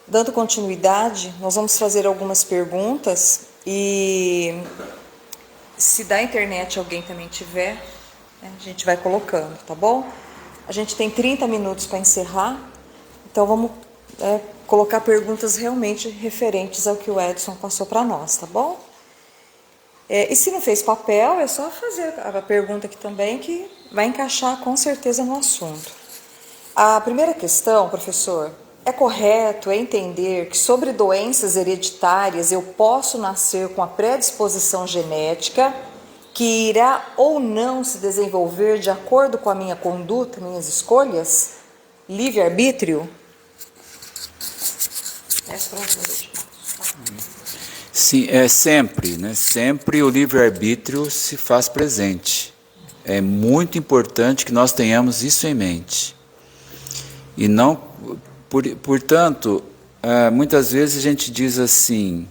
Dando continuidade, nós vamos fazer algumas perguntas e se da internet alguém também tiver, né, a gente vai colocando, tá bom? A gente tem 30 minutos para encerrar, então vamos colocar perguntas realmente referentes ao que o Edson passou para nós, tá bom? E se não fez papel, é só fazer a pergunta aqui também, que vai encaixar com certeza no assunto. A primeira questão, professor, é correto entender que sobre doenças hereditárias eu posso nascer com a predisposição genética que irá ou não se desenvolver de acordo com a minha conduta, minhas escolhas? Livre-arbítrio? Sim, é sempre, né? Sempre o livre-arbítrio se faz presente. É muito importante que nós tenhamos isso em mente. E não, portanto, muitas vezes a gente diz assim,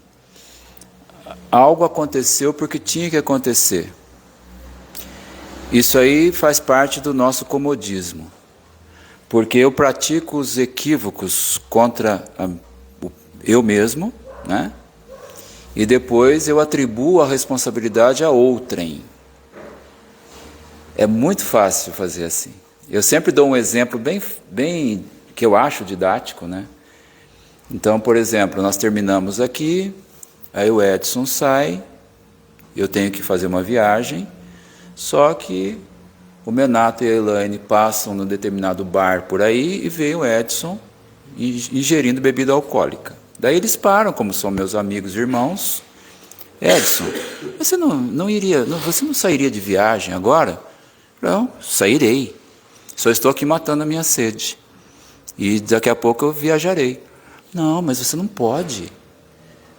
algo aconteceu porque tinha que acontecer. Isso aí faz parte do nosso comodismo. Porque eu pratico os equívocos contra eu mesmo, né? E depois eu atribuo a responsabilidade a outrem. É muito fácil fazer assim. Eu sempre dou um exemplo bem que eu acho didático, né? Então, por exemplo, nós terminamos aqui, aí o Edson sai, eu tenho que fazer uma viagem, só que o Menato e a Elaine passam num determinado bar por aí e veem o Edson ingerindo bebida alcoólica. Daí eles param, como são meus amigos e irmãos. Edson, você você não sairia de viagem agora? Não, sairei. Só estou aqui matando a minha sede. E daqui a pouco eu viajarei. Não, mas você não pode.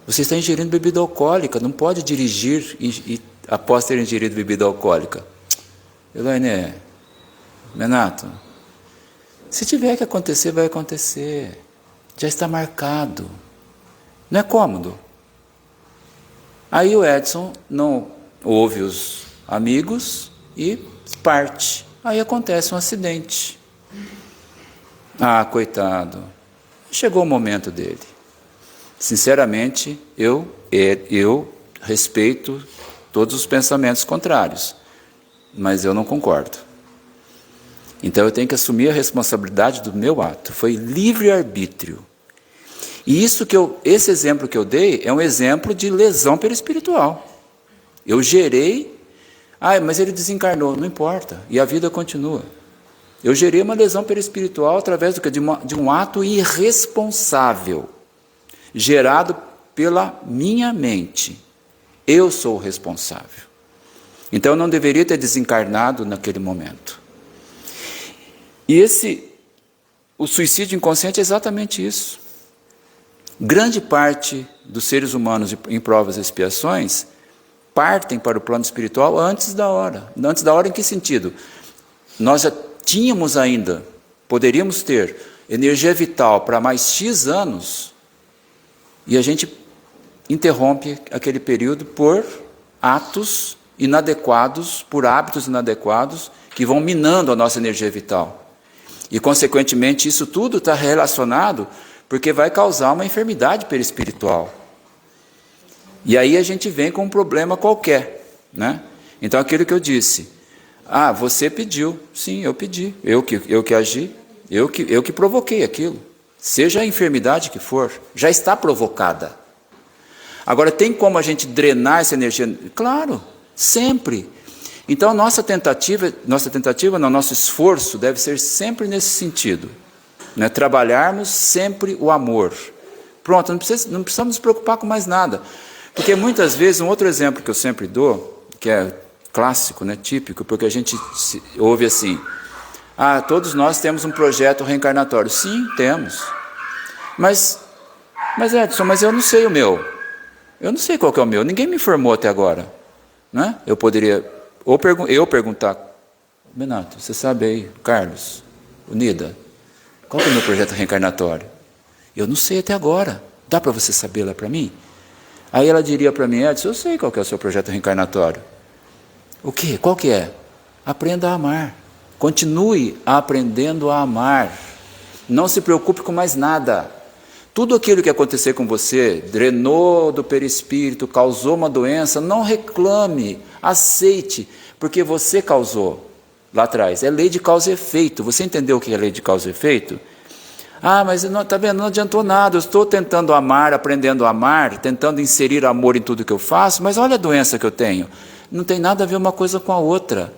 Você está ingerindo bebida alcoólica, não pode dirigir após ter ingerido bebida alcoólica. Elaine, Menato, se tiver que acontecer, vai acontecer. Já está marcado. Não é cômodo. Aí o Edson não ouve os amigos e parte. Aí acontece um acidente. Ah, coitado. Chegou o momento dele. Sinceramente, eu respeito todos os pensamentos contrários, mas eu não concordo. Então eu tenho que assumir a responsabilidade do meu ato. Foi livre-arbítrio. E esse exemplo que eu dei é um exemplo de lesão perispiritual. Eu gerei, mas ele desencarnou, não importa, e a vida continua. Eu gerei uma lesão perispiritual através de um ato irresponsável, gerado pela minha mente. Eu sou o responsável. Então eu não deveria ter desencarnado naquele momento. E o suicídio inconsciente é exatamente isso. Grande parte dos seres humanos em provas e expiações partem para o plano espiritual antes da hora. Antes da hora em que sentido? Nós já tínhamos ainda, poderíamos ter energia vital para mais X anos e a gente interrompe aquele período por atos inadequados, por hábitos inadequados que vão minando a nossa energia vital. E, consequentemente, isso tudo está relacionado porque vai causar uma enfermidade perispiritual. E aí a gente vem com um problema qualquer, né? Então, aquilo que eu disse, você pediu. Sim, eu pedi, eu que agi, eu que provoquei aquilo. Seja a enfermidade que for, já está provocada. Agora, tem como a gente drenar essa energia? Claro, sempre. Então, nosso esforço deve ser sempre nesse sentido. Né? Trabalharmos sempre o amor. Pronto, não precisamos nos preocupar com mais nada. Porque muitas vezes, um outro exemplo que eu sempre dou, que é clássico, né, típico, porque a gente ouve assim, todos nós temos um projeto reencarnatório. Sim, temos. Mas Edson, eu não sei o meu. Eu não sei qual que é o meu. Ninguém me informou até agora. Né? Eu poderia eu perguntar, Menato, você sabe aí, Carlos, Unida, qual que é o meu projeto reencarnatório? Eu não sei até agora. Dá para você saber lá para mim? Aí ela diria para mim, Edson, eu sei qual que é o seu projeto reencarnatório. O quê? Qual que é? Aprenda a amar. Continue aprendendo a amar. Não se preocupe com mais nada. Tudo aquilo que acontecer com você, drenou do perispírito, causou uma doença, não reclame, aceite, porque você causou lá atrás. É lei de causa e efeito. Você entendeu o que é lei de causa e efeito? Ah, mas tá vendo, não adiantou nada, eu estou tentando amar, aprendendo a amar, tentando inserir amor em tudo que eu faço, mas olha a doença que eu tenho. Não tem nada a ver uma coisa com a outra.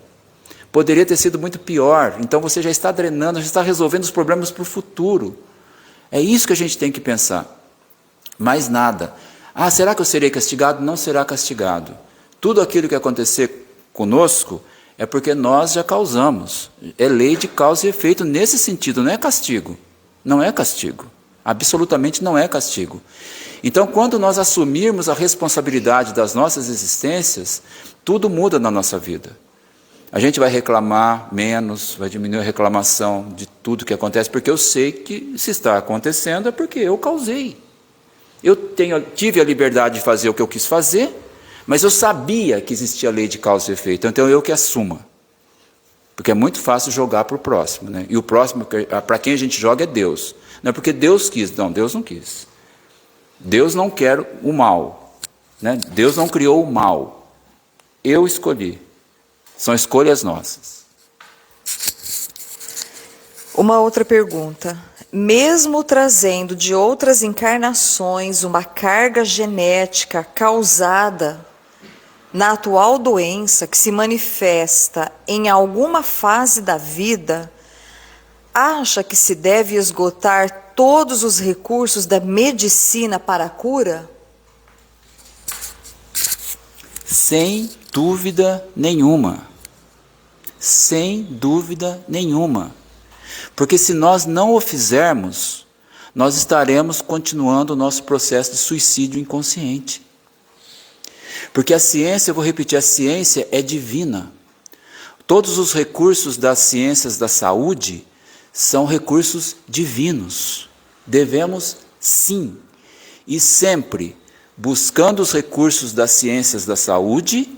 Poderia ter sido muito pior, então você já está drenando, já está resolvendo os problemas para o futuro. É isso que a gente tem que pensar. Mais nada. Ah, será que eu serei castigado? Não será castigado. Tudo aquilo que acontecer conosco é porque nós já causamos. É lei de causa e efeito nesse sentido, não é castigo. Não é castigo. Absolutamente não é castigo. Então, quando nós assumirmos a responsabilidade das nossas existências, tudo muda na nossa vida. A gente vai reclamar menos, vai diminuir a reclamação de tudo que acontece, porque eu sei que se está acontecendo é porque eu causei. Eu tive a liberdade de fazer o que eu quis fazer, mas eu sabia que existia a lei de causa e efeito, então eu que assuma. Porque é muito fácil jogar para o próximo, né? E o próximo, para quem a gente joga é Deus. Não é porque Deus quis, não, Deus não quis. Deus não quer o mal, né? Deus não criou o mal. Eu escolhi. São escolhas nossas. Uma outra pergunta. Mesmo trazendo de outras encarnações uma carga genética causada na atual doença que se manifesta em alguma fase da vida, acha que se deve esgotar todos os recursos da medicina para a cura? Sem dúvida nenhuma. Sem dúvida nenhuma. Porque se nós não o fizermos, nós estaremos continuando o nosso processo de suicídio inconsciente. Porque a ciência, eu vou repetir, a ciência é divina. Todos os recursos das ciências da saúde são recursos divinos. Devemos, sim, e sempre, buscando os recursos das ciências da saúde,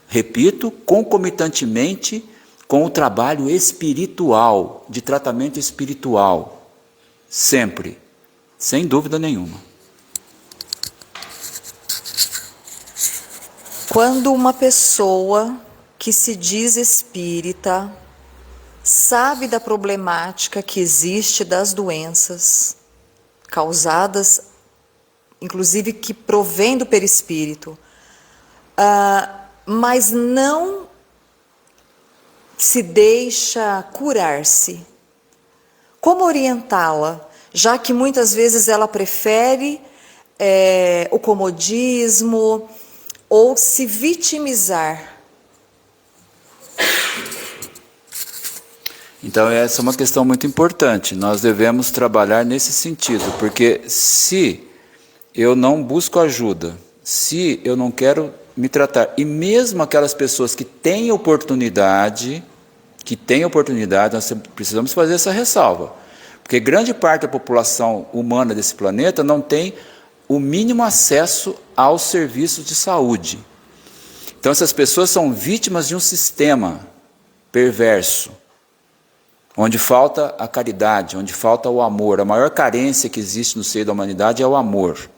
repito, concomitantemente com o trabalho espiritual, de tratamento espiritual. Sempre, sem dúvida nenhuma. Quando uma pessoa que se diz espírita sabe da problemática que existe das doenças causadas, inclusive que provém do perispírito, mas não se deixa curar-se, como orientá-la, já que muitas vezes ela prefere o comodismo ou se vitimizar? Então essa é uma questão muito importante, nós devemos trabalhar nesse sentido, porque se eu não busco ajuda, se eu não quero me tratar, e mesmo aquelas pessoas que têm oportunidade, nós precisamos fazer essa ressalva, porque grande parte da população humana desse planeta não tem o mínimo acesso aos serviços de saúde. Então essas pessoas são vítimas de um sistema perverso, onde falta a caridade, onde falta o amor. A maior carência que existe no seio da humanidade é o amor.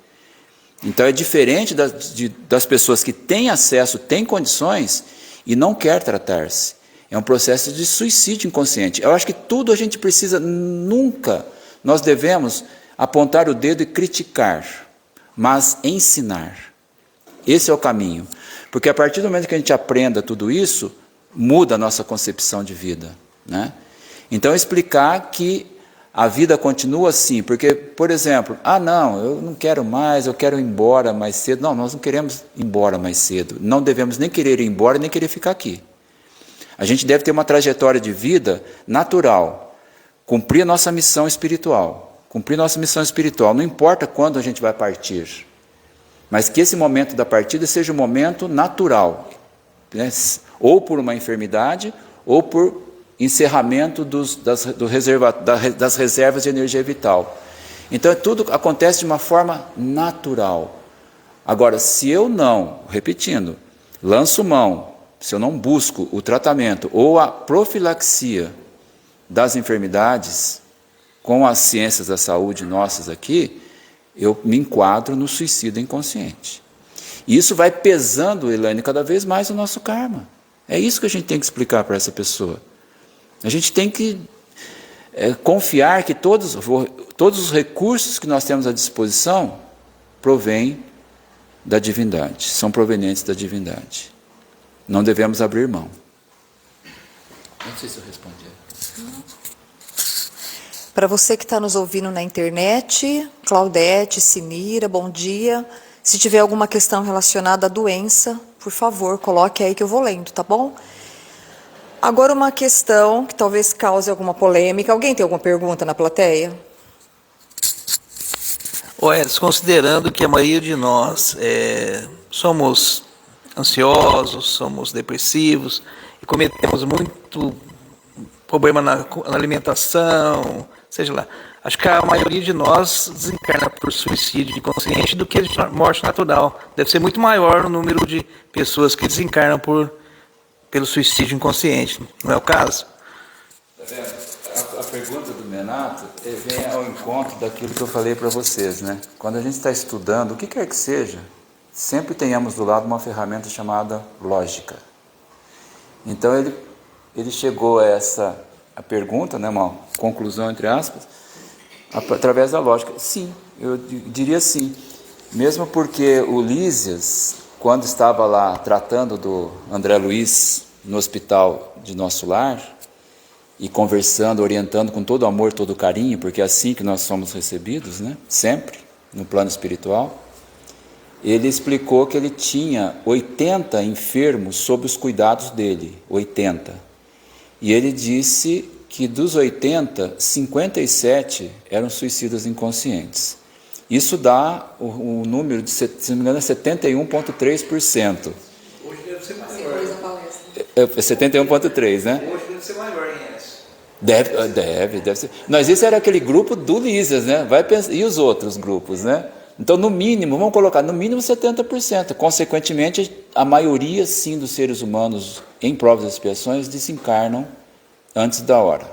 Então é diferente das pessoas que têm acesso, têm condições e não quer tratar-se. É um processo de suicídio inconsciente. Eu acho que tudo a gente precisa, nunca nós devemos apontar o dedo e criticar, mas ensinar. Esse é o caminho. Porque a partir do momento que a gente aprenda tudo isso, muda a nossa concepção de vida, né? Então explicar que a vida continua assim, porque, por exemplo, não, eu não quero mais, eu quero ir embora mais cedo. Não, nós não queremos ir embora mais cedo. Não devemos nem querer ir embora, nem querer ficar aqui. A gente deve ter uma trajetória de vida natural, cumprir a nossa missão espiritual. Cumprir nossa missão espiritual, não importa quando a gente vai partir, mas que esse momento da partida seja um momento natural, né? Ou por uma enfermidade, ou por encerramento das reservas de energia vital. Então tudo acontece de uma forma natural. Agora, se eu não, repetindo, lanço mão, se eu não busco o tratamento ou a profilaxia das enfermidades com as ciências da saúde nossas aqui, eu me enquadro no suicídio inconsciente. E isso vai pesando, Elaine, cada vez mais o nosso karma. É isso que a gente tem que explicar para essa pessoa. A gente tem que confiar que todos os recursos que nós temos à disposição provêm da divindade, são provenientes da divindade. Não devemos abrir mão. Não sei se eu respondi. Para você que está nos ouvindo na internet, Claudete, Sinira, bom dia. Se tiver alguma questão relacionada à doença, por favor, coloque aí que eu vou lendo, tá bom? Agora uma questão que talvez cause alguma polêmica. Alguém tem alguma pergunta na plateia? Edson, considerando que a maioria de nós somos ansiosos, somos depressivos e cometemos muito problema na alimentação, seja lá, acho que a maioria de nós desencarna por suicídio inconsciente do que de morte natural. Deve ser muito maior o número de pessoas que desencarnam pelo suicídio inconsciente, não é o caso? Tá vendo? A pergunta do Menato vem ao encontro daquilo que eu falei para vocês, né? Quando a gente está estudando, o que quer que seja, sempre tenhamos do lado uma ferramenta chamada lógica. Então ele chegou a a pergunta, né, uma conclusão entre aspas, através da lógica. Sim, eu diria sim. Mesmo porque o Lísias, quando estava lá tratando do André Luiz no hospital de Nosso Lar, e conversando, orientando com todo amor, todo carinho, porque é assim que nós somos recebidos, né? Sempre, no plano espiritual, ele explicou que ele tinha 80 enfermos sob os cuidados dele, 80. E ele disse que dos 80, 57 eram suicidas inconscientes. Isso dá o número de, se não me engano, 71,3%. Hoje deve ser maior. 71,3%, né? Hoje deve ser maior, hein? Deve ser. Mas esse era aquele grupo do Lísias, né? Vai pensar, e os outros grupos, né? Então, no mínimo, vamos colocar, no mínimo 70%. Consequentemente, a maioria, sim, dos seres humanos em provas e expiações desencarnam antes da hora.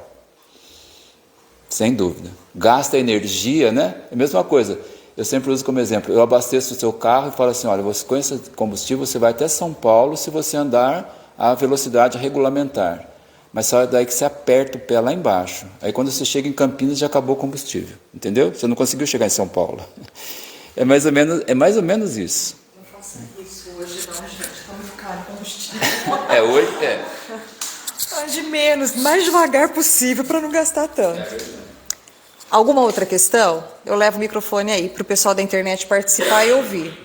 Sem dúvida. Gasta energia, né? É a mesma coisa. Eu sempre uso como exemplo. Eu abasteço o seu carro e falo assim, olha, você com esse combustível, você vai até São Paulo se você andar a velocidade regulamentar. Mas só daí que você aperta o pé lá embaixo. Aí quando você chega em Campinas já acabou o combustível. Entendeu? Você não conseguiu chegar em São Paulo. É mais ou menos isso. Não faça isso hoje não, gente. Está muito caro o combustível. Hoje é. De menos, mais devagar possível para não gastar tanto. Alguma outra questão? Eu levo o microfone aí para o pessoal da internet participar e ouvir.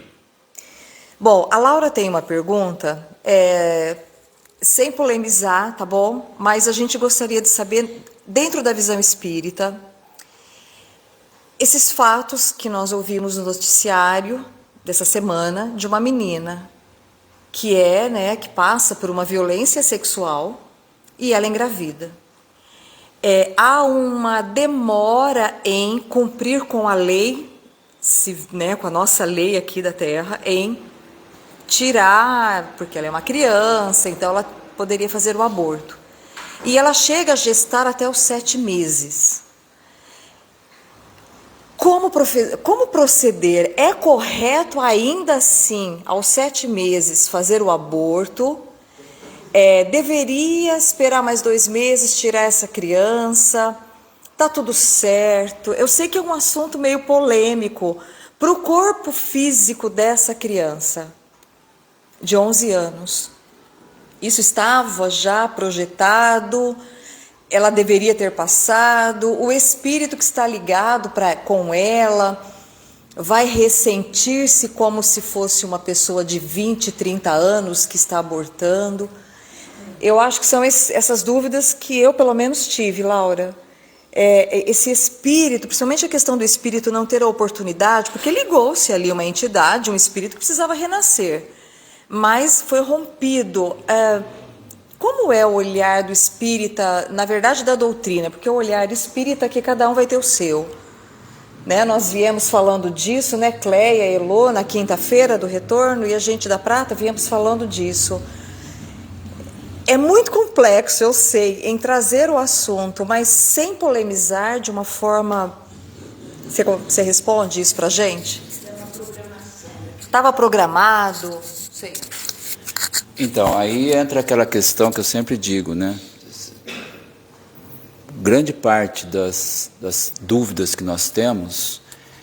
Bom, a Laura tem uma pergunta, sem polemizar, tá bom? Mas a gente gostaria de saber, dentro da visão espírita, esses fatos que nós ouvimos no noticiário dessa semana de uma menina que que passa por uma violência sexual e ela engravida. Há uma demora em cumprir com a lei, com a nossa lei aqui da Terra, em tirar, porque ela é uma criança, então ela poderia fazer o aborto. E ela chega a gestar até os 7 meses. Como proceder? É correto ainda assim, aos 7 meses, fazer o aborto? Deveria esperar mais 2 meses, tirar essa criança? Tá tudo certo? Eu sei que é um assunto meio polêmico para o corpo físico dessa criança de 11 anos. Isso estava já projetado, ela deveria ter passado, o espírito que está ligado com ela vai ressentir-se como se fosse uma pessoa de 20, 30 anos que está abortando. Eu acho que são essas dúvidas que eu, pelo menos, tive, Laura. Esse espírito, principalmente a questão do espírito não ter a oportunidade, porque ligou-se ali uma entidade, um espírito que precisava renascer, mas foi rompido. Como é o olhar do espírita, na verdade da doutrina, porque o olhar espírita que cada um vai ter o seu. Nós viemos falando disso, Cleia, Elô, na quinta-feira do retorno, e a gente da Prata viemos falando disso. É muito complexo, eu sei, em trazer o assunto, mas sem polemizar, de uma forma Você responde isso pra gente? Estava programado? Sei. Então, aí entra aquela questão que eu sempre digo, né? Grande parte das dúvidas que nós temos,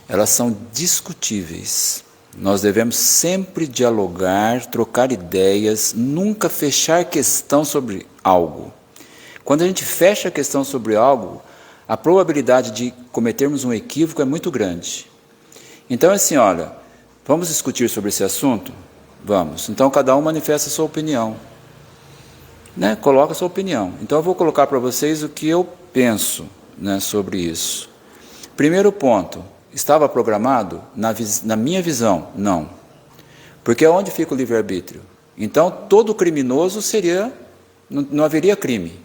elas são discutíveis. Nós devemos sempre dialogar, trocar ideias, nunca fechar questão sobre algo. Quando a gente fecha a questão sobre algo, a probabilidade de cometermos um equívoco é muito grande. Então, assim, olha, vamos discutir sobre esse assunto? Vamos. Então, cada um manifesta a sua opinião. Né? Coloca a sua opinião. Então, eu vou colocar para vocês o que eu penso, né, sobre isso. Primeiro ponto, estava programado? Na minha visão, não. Porque onde fica o livre-arbítrio? Então, todo criminoso seria, não haveria crime,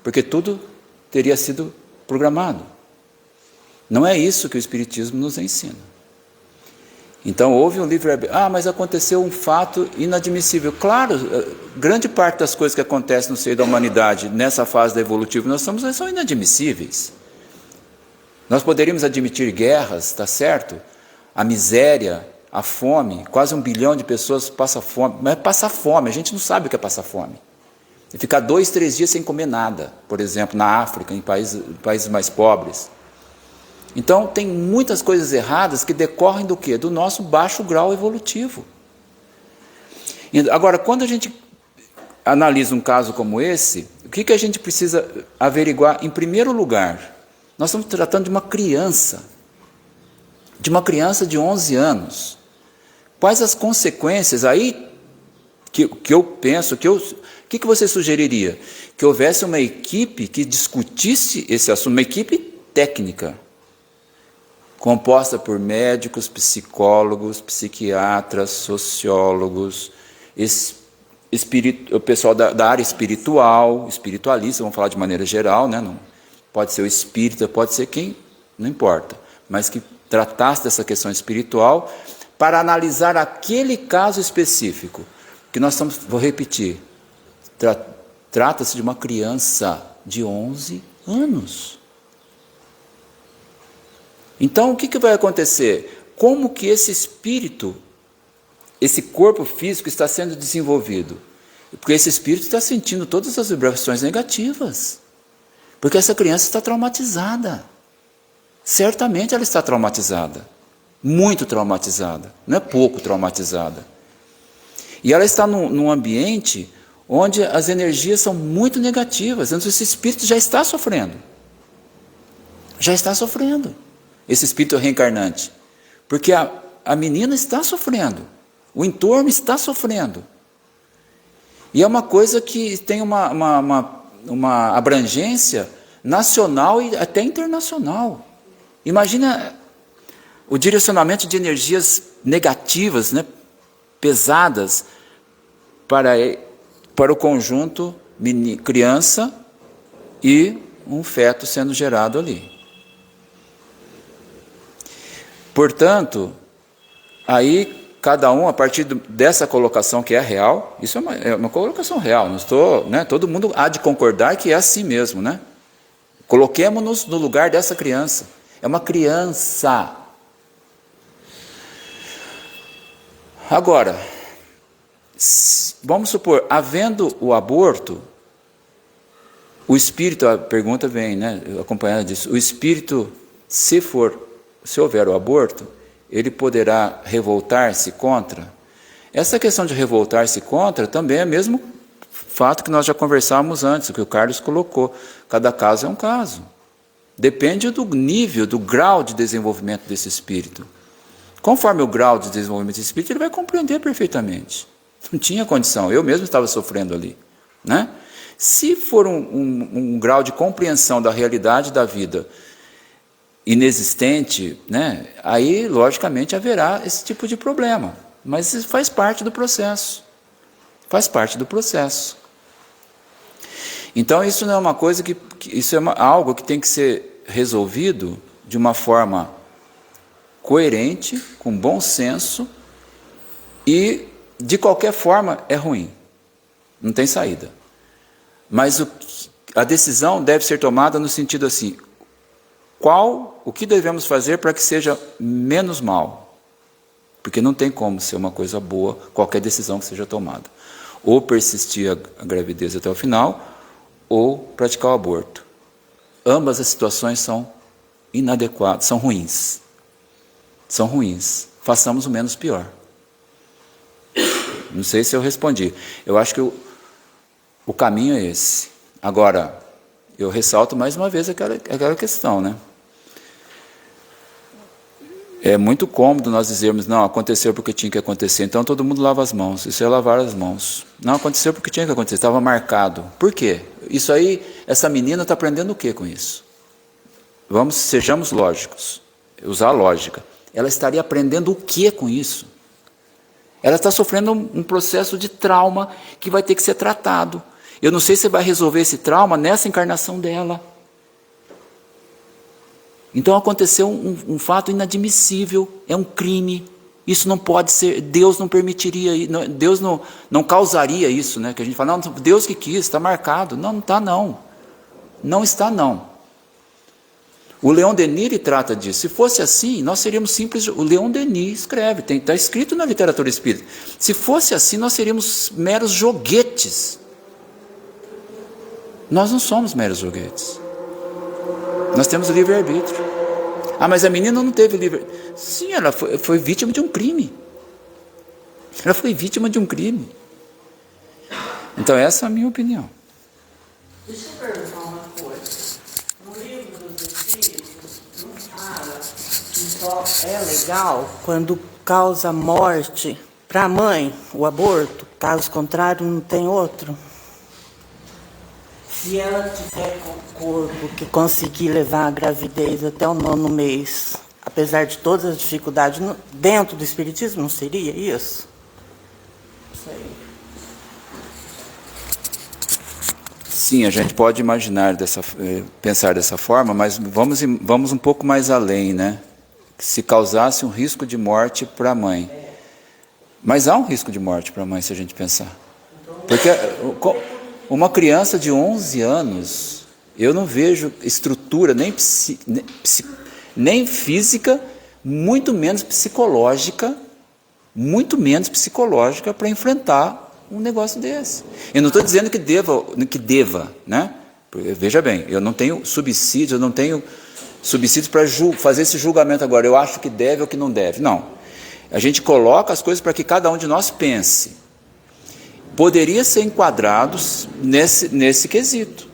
porque tudo teria sido programado. Não é isso que o Espiritismo nos ensina. Então, houve um livre-arbítrio. Ah, mas aconteceu um fato inadmissível. Claro, grande parte das coisas que acontecem no seio da humanidade, nessa fase da evolutiva, nós estamos, são inadmissíveis. Nós poderíamos admitir guerras, está certo? A miséria, a fome, quase 1 bilhão de pessoas passam fome. Mas passar fome, a gente não sabe o que é passar fome. E ficar 2, 3 dias sem comer nada, por exemplo, na África, em países mais pobres. Então, tem muitas coisas erradas que decorrem do quê? Do nosso baixo grau evolutivo. Agora, quando a gente analisa um caso como esse, o que a gente precisa averiguar? Em primeiro lugar, nós estamos tratando de uma criança de 11 anos. Quais as consequências aí que eu penso, o que você sugeriria? Que houvesse uma equipe que discutisse esse assunto, uma equipe técnica, composta por médicos, psicólogos, psiquiatras, sociólogos, o pessoal da área espiritual, espiritualista, vamos falar de maneira geral, né? Não, pode ser o espírita, pode ser quem, não importa, mas que tratasse dessa questão espiritual para analisar aquele caso específico, que nós estamos, vou repetir, trata-se de uma criança de 11 anos. Então, o que vai acontecer? Como que esse espírito, esse corpo físico está sendo desenvolvido? Porque esse espírito está sentindo todas as vibrações negativas. Porque essa criança está traumatizada. Certamente ela está traumatizada. Muito traumatizada. Não é pouco traumatizada. E ela está num ambiente onde as energias são muito negativas. Então esse espírito já está sofrendo. Já está sofrendo. Esse espírito reencarnante. Porque a menina está sofrendo. O entorno está sofrendo. E é uma coisa que tem uma abrangência nacional e até internacional. Imagina o direcionamento de energias negativas, né, pesadas, para o conjunto criança e um feto sendo gerado ali. Portanto, aí cada um, a partir dessa colocação que é real, isso é uma colocação real, não estou, né, todo mundo há de concordar que é assim mesmo, né? Coloquemo-nos no lugar dessa criança. É uma criança. Agora, vamos supor, havendo o aborto, o espírito, a pergunta vem, né, acompanhada disso, o espírito, se houver o aborto, ele poderá revoltar-se contra? Essa questão de revoltar-se contra também é o mesmo fato que nós já conversávamos antes, o que o Carlos colocou. Cada caso é um caso. Depende do nível, do grau de desenvolvimento desse espírito. Conforme o grau de desenvolvimento desse espírito, ele vai compreender perfeitamente. Não tinha condição, eu mesmo estava sofrendo ali, né? Se for um grau de compreensão da realidade da vida inexistente, né, aí logicamente haverá esse tipo de problema, mas isso faz parte do processo, Então isso não é uma coisa isso é algo que tem que ser resolvido de uma forma coerente, com bom senso, e de qualquer forma é ruim, não tem saída, mas a decisão deve ser tomada no sentido assim: o que devemos fazer para que seja menos mal? Porque não tem como ser uma coisa boa qualquer decisão que seja tomada. Ou persistir a gravidez até o final, ou praticar o aborto. Ambas as situações são inadequadas, são ruins. São ruins. Façamos o menos pior. Não sei se eu respondi. Eu acho que o caminho é esse. Agora, eu ressalto mais uma vez aquela questão, né? É muito cômodo nós dizermos, não, aconteceu porque tinha que acontecer, então todo mundo lava as mãos. Isso é lavar as mãos. Não, aconteceu porque tinha que acontecer, estava marcado. Por quê? Isso aí, essa menina está aprendendo o que com isso? Sejamos lógicos, usar a lógica. Ela estaria aprendendo o que com isso? Ela está sofrendo um processo de trauma que vai ter que ser tratado. Eu não sei se vai resolver esse trauma nessa encarnação dela. Então aconteceu um fato inadmissível, é um crime. Isso não pode ser, Deus não permitiria, Deus não causaria isso, né? Que a gente fala, não, Deus que quis, está marcado. Não, não está não. Não está não. O Leon Denis ele trata disso. Se fosse assim, nós seríamos simples. O Leon Denis escreve, está escrito na literatura espírita. Se fosse assim, nós seríamos meros joguetes. Nós não somos meros joguetes. Nós temos livre-arbítrio. Ah, mas a menina não teve livre-arbítrio. Sim, ela foi vítima de um crime. Ela foi vítima de um crime. Então, essa é a minha opinião. Deixa eu perguntar uma coisa. No livro dos Espíritos, não fala que só é legal quando causa morte para a mãe, o aborto. Caso contrário, não tem outro. Se ela tiver com o corpo que conseguir levar a gravidez até o 9º mês, apesar de todas as dificuldades, dentro do Espiritismo, não seria isso? Isso aí. Sim, a gente pode imaginar, pensar dessa forma, mas vamos um pouco mais além, né? Se causasse um risco de morte para a mãe. Mas há um risco de morte para a mãe, se a gente pensar. Porque uma criança de 11 anos, eu não vejo estrutura nem física, muito menos psicológica para enfrentar um negócio desse. Eu não estou dizendo que deva, né? Veja bem, eu não tenho subsídios para fazer esse julgamento agora. Eu acho que deve ou que não deve. Não. A gente coloca as coisas para que cada um de nós pense. Poderia ser enquadrados nesse quesito,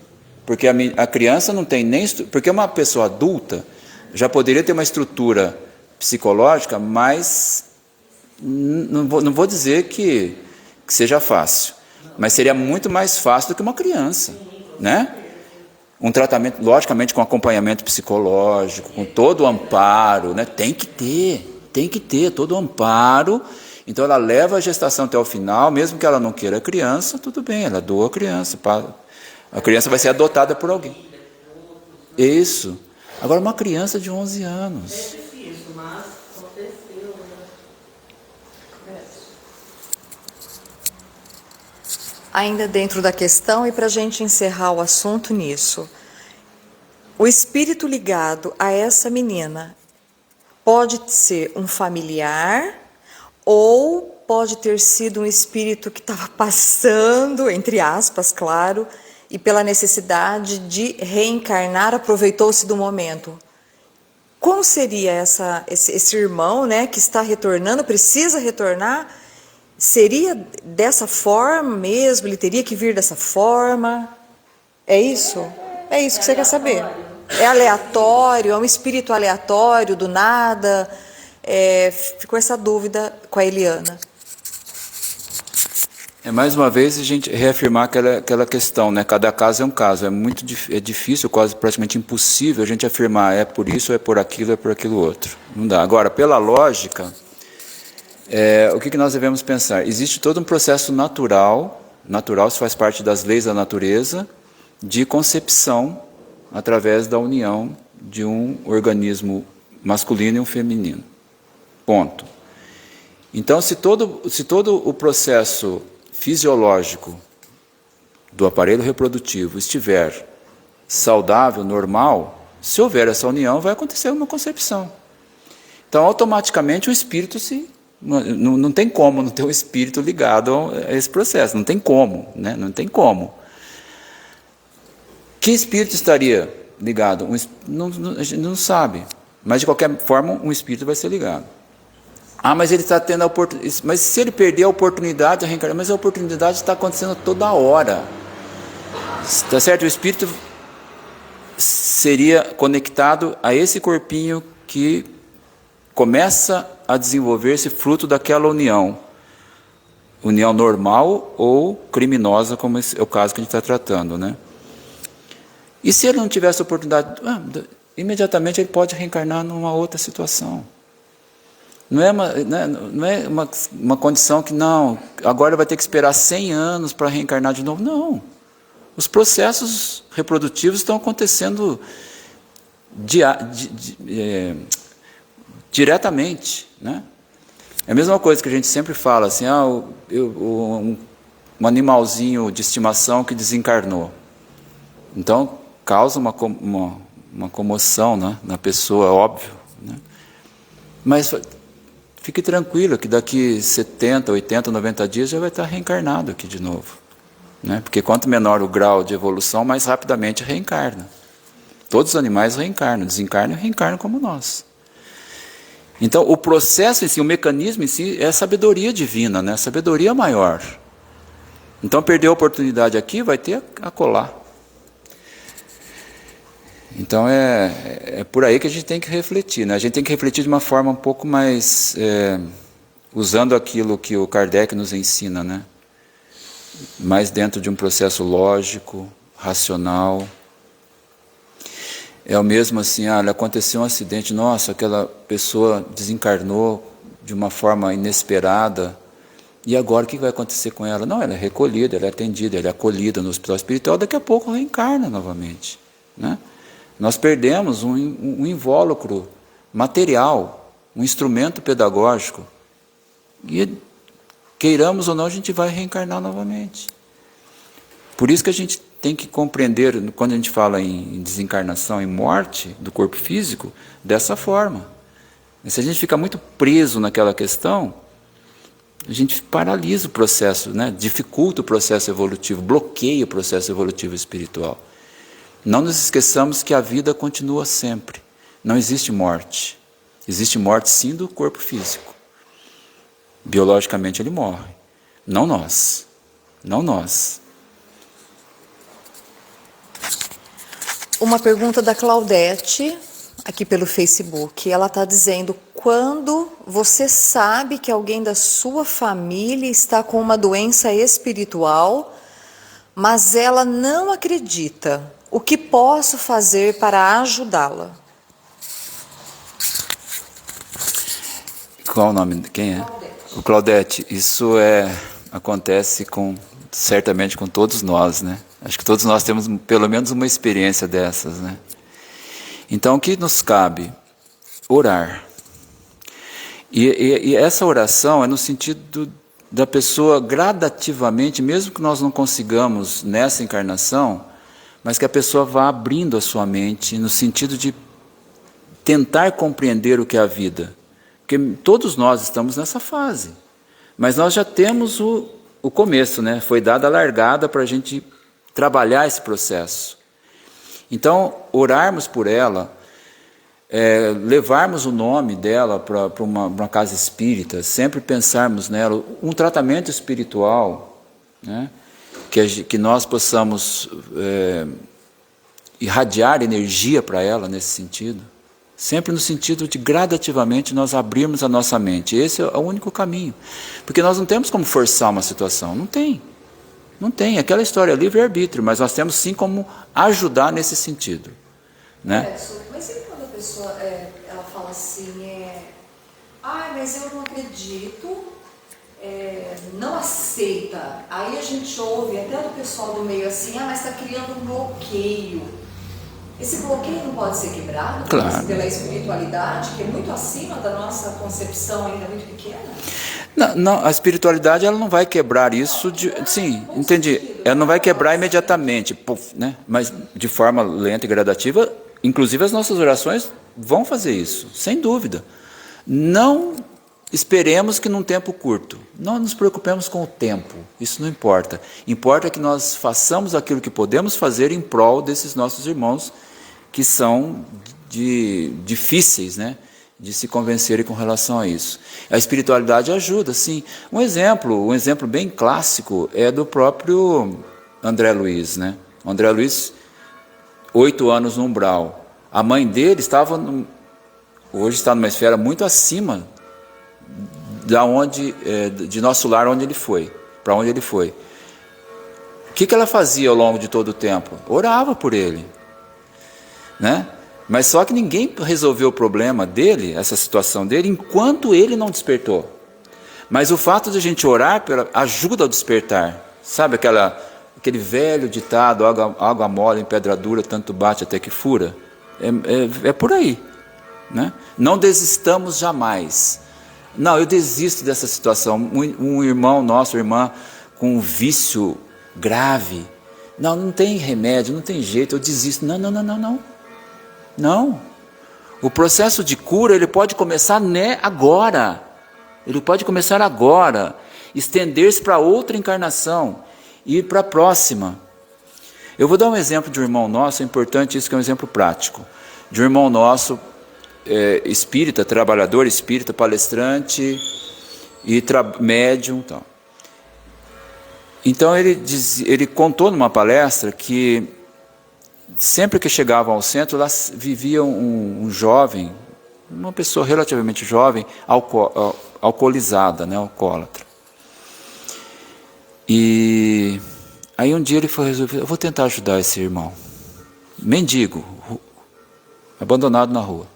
porque a criança não tem nem... Porque uma pessoa adulta já poderia ter uma estrutura psicológica, mas não vou dizer que seja fácil, mas seria muito mais fácil do que uma criança, né? Um tratamento, logicamente, com acompanhamento psicológico, com todo o amparo, né? Tem que ter todo o amparo. Então ela leva a gestação até o final, mesmo que ela não queira a criança, tudo bem, ela doa a criança. A criança vai ser adotada por alguém. Isso. Agora uma criança de 11 anos. É difícil, mas aconteceu, né? Ainda dentro da questão, e para a gente encerrar o assunto nisso, o espírito ligado a essa menina pode ser um familiar, ou pode ter sido um espírito que estava passando, entre aspas, claro, e pela necessidade de reencarnar, aproveitou-se do momento. Como seria esse irmão, né, que está retornando, precisa retornar? Seria dessa forma mesmo? Ele teria que vir dessa forma? É isso? É isso que você quer saber? É aleatório? É um espírito aleatório, do nada? Ficou essa dúvida com a Eliana. Mais uma vez a gente reafirmar aquela questão, né? Cada caso é um caso, é difícil, quase praticamente impossível a gente afirmar é por isso, é por aquilo outro. Não dá. Agora, pela lógica, o que nós devemos pensar? Existe todo um processo natural, isso faz parte das leis da natureza, de concepção através da união de um organismo masculino e um feminino. Ponto. Então, se todo o processo fisiológico do aparelho reprodutivo estiver saudável, normal, Se houver essa união, vai acontecer uma concepção. Então, automaticamente, o espírito não tem como não ter um espírito ligado a esse processo. Não tem como, né? Não tem como. Que espírito estaria ligado? A gente não sabe. Mas, de qualquer forma, um espírito vai ser ligado. Mas ele está tendo a oportunidade. Mas se ele perder a oportunidade de reencarnar, mas a oportunidade está acontecendo toda hora. Está certo? O espírito seria conectado a esse corpinho que começa a desenvolver-se fruto daquela união. União normal ou criminosa, como é o caso que a gente está tratando, né? E se ele não tivesse a oportunidade, imediatamente ele pode reencarnar numa outra situação. Não é uma condição que, não, agora vai ter que esperar 100 anos para reencarnar de novo. Não. Os processos reprodutivos estão acontecendo diretamente, né? É a mesma coisa que a gente sempre fala, assim, um animalzinho de estimação que desencarnou. Então, causa uma comoção, né, na pessoa, óbvio, né? Mas fique tranquilo que daqui 70, 80, 90 dias já vai estar reencarnado aqui de novo, né? Porque quanto menor o grau de evolução, mais rapidamente reencarna. Todos os animais reencarnam, desencarnam e reencarnam como nós. Então, o processo em si, o mecanismo em si, é a sabedoria divina, né? A sabedoria maior. Então, perder a oportunidade aqui, vai ter a colar. Então, é por aí que a gente tem que refletir, né? A gente tem que refletir de uma forma um pouco mais, usando aquilo que o Kardec nos ensina, né? Mais dentro de um processo lógico, racional. É o mesmo assim, aconteceu um acidente, nossa, aquela pessoa desencarnou de uma forma inesperada, e agora o que vai acontecer com ela? Não, ela é recolhida, ela é atendida, ela é acolhida no hospital espiritual, daqui a pouco reencarna novamente, né? Nós perdemos um invólucro material, um instrumento pedagógico, e queiramos ou não, a gente vai reencarnar novamente. Por isso que a gente tem que compreender, quando a gente fala em desencarnação e morte do corpo físico, dessa forma. E se a gente fica muito preso naquela questão, a gente paralisa o processo, né? Dificulta o processo evolutivo, bloqueia o processo evolutivo espiritual. Não nos esqueçamos que a vida continua sempre. Não existe morte. Existe morte, sim, do corpo físico. Biologicamente ele morre. Não nós. Não nós. Uma pergunta da Claudete, aqui pelo Facebook. Ela está dizendo, quando você sabe que alguém da sua família está com uma doença espiritual, mas ela não acredita, o que posso fazer para ajudá-la? Qual o nome? Quem é? Claudete. O Claudete. Isso acontece certamente com todos nós, né? Acho que todos nós temos pelo menos uma experiência dessas, né? Então, o que nos cabe? Orar. E essa oração é no sentido da pessoa gradativamente, mesmo que nós não consigamos nessa encarnação, mas que a pessoa vá abrindo a sua mente no sentido de tentar compreender o que é a vida. Porque todos nós estamos nessa fase. Mas nós já temos o começo, né? Foi dada a largada para a gente trabalhar esse processo. Então, orarmos por ela, levarmos o nome dela para uma casa espírita, sempre pensarmos nela, um tratamento espiritual, né? Que nós possamos irradiar energia para ela nesse sentido, sempre no sentido de gradativamente nós abrirmos a nossa mente. Esse é o único caminho, porque nós não temos como forçar uma situação, não tem. Não tem, aquela história é livre-arbítrio, mas nós temos sim como ajudar nesse sentido, né? Mas e quando a pessoa ela fala assim, mas eu não acredito, não aceita. Aí a gente ouve até do pessoal do meio assim, mas está criando um bloqueio. Esse bloqueio não pode ser quebrado, claro, pela espiritualidade, que é muito acima da nossa concepção, ainda muito pequena? Não, a espiritualidade ela não vai quebrar isso, sim, entendi. Ela não vai quebrar imediatamente, né? Mas de forma lenta e gradativa, inclusive as nossas orações vão fazer isso, sem dúvida. Não esperemos que num tempo curto, não nos preocupemos com o tempo, isso não importa. Importa que nós façamos aquilo que podemos fazer em prol desses nossos irmãos que são difíceis, né, de se convencerem com relação a isso. A espiritualidade ajuda, sim. Um exemplo bem clássico é do próprio André Luiz, né? O André Luiz, 8 anos no umbral. A mãe dele hoje está numa esfera muito acima de nosso lar, onde ele foi, para onde ele foi. O que ela fazia ao longo de todo o tempo? Orava por ele, né? Mas só que ninguém resolveu o problema dele, essa situação dele, enquanto ele não despertou. Mas o fato de a gente orar ajuda ao despertar. Sabe aquele velho ditado, água mole em pedra dura, tanto bate até que fura? É por aí, né? Não desistamos jamais. Não, eu desisto dessa situação. Um irmão nosso, irmã, com um vício grave. Não tem remédio, não tem jeito, eu desisto. Não. O processo de cura, ele pode começar agora. Ele pode começar agora. Estender-se para outra encarnação. Ir para a próxima. Eu vou dar um exemplo de um irmão nosso, é importante isso, que é um exemplo prático. De um irmão nosso, espírita, trabalhador espírita, palestrante e médium. Então ele contou numa palestra que sempre que chegavam ao centro, lá vivia um jovem, uma pessoa relativamente jovem, alcoolizada, né, alcoólatra. E aí um dia ele foi resolver, eu vou tentar ajudar esse irmão, mendigo, abandonado na rua.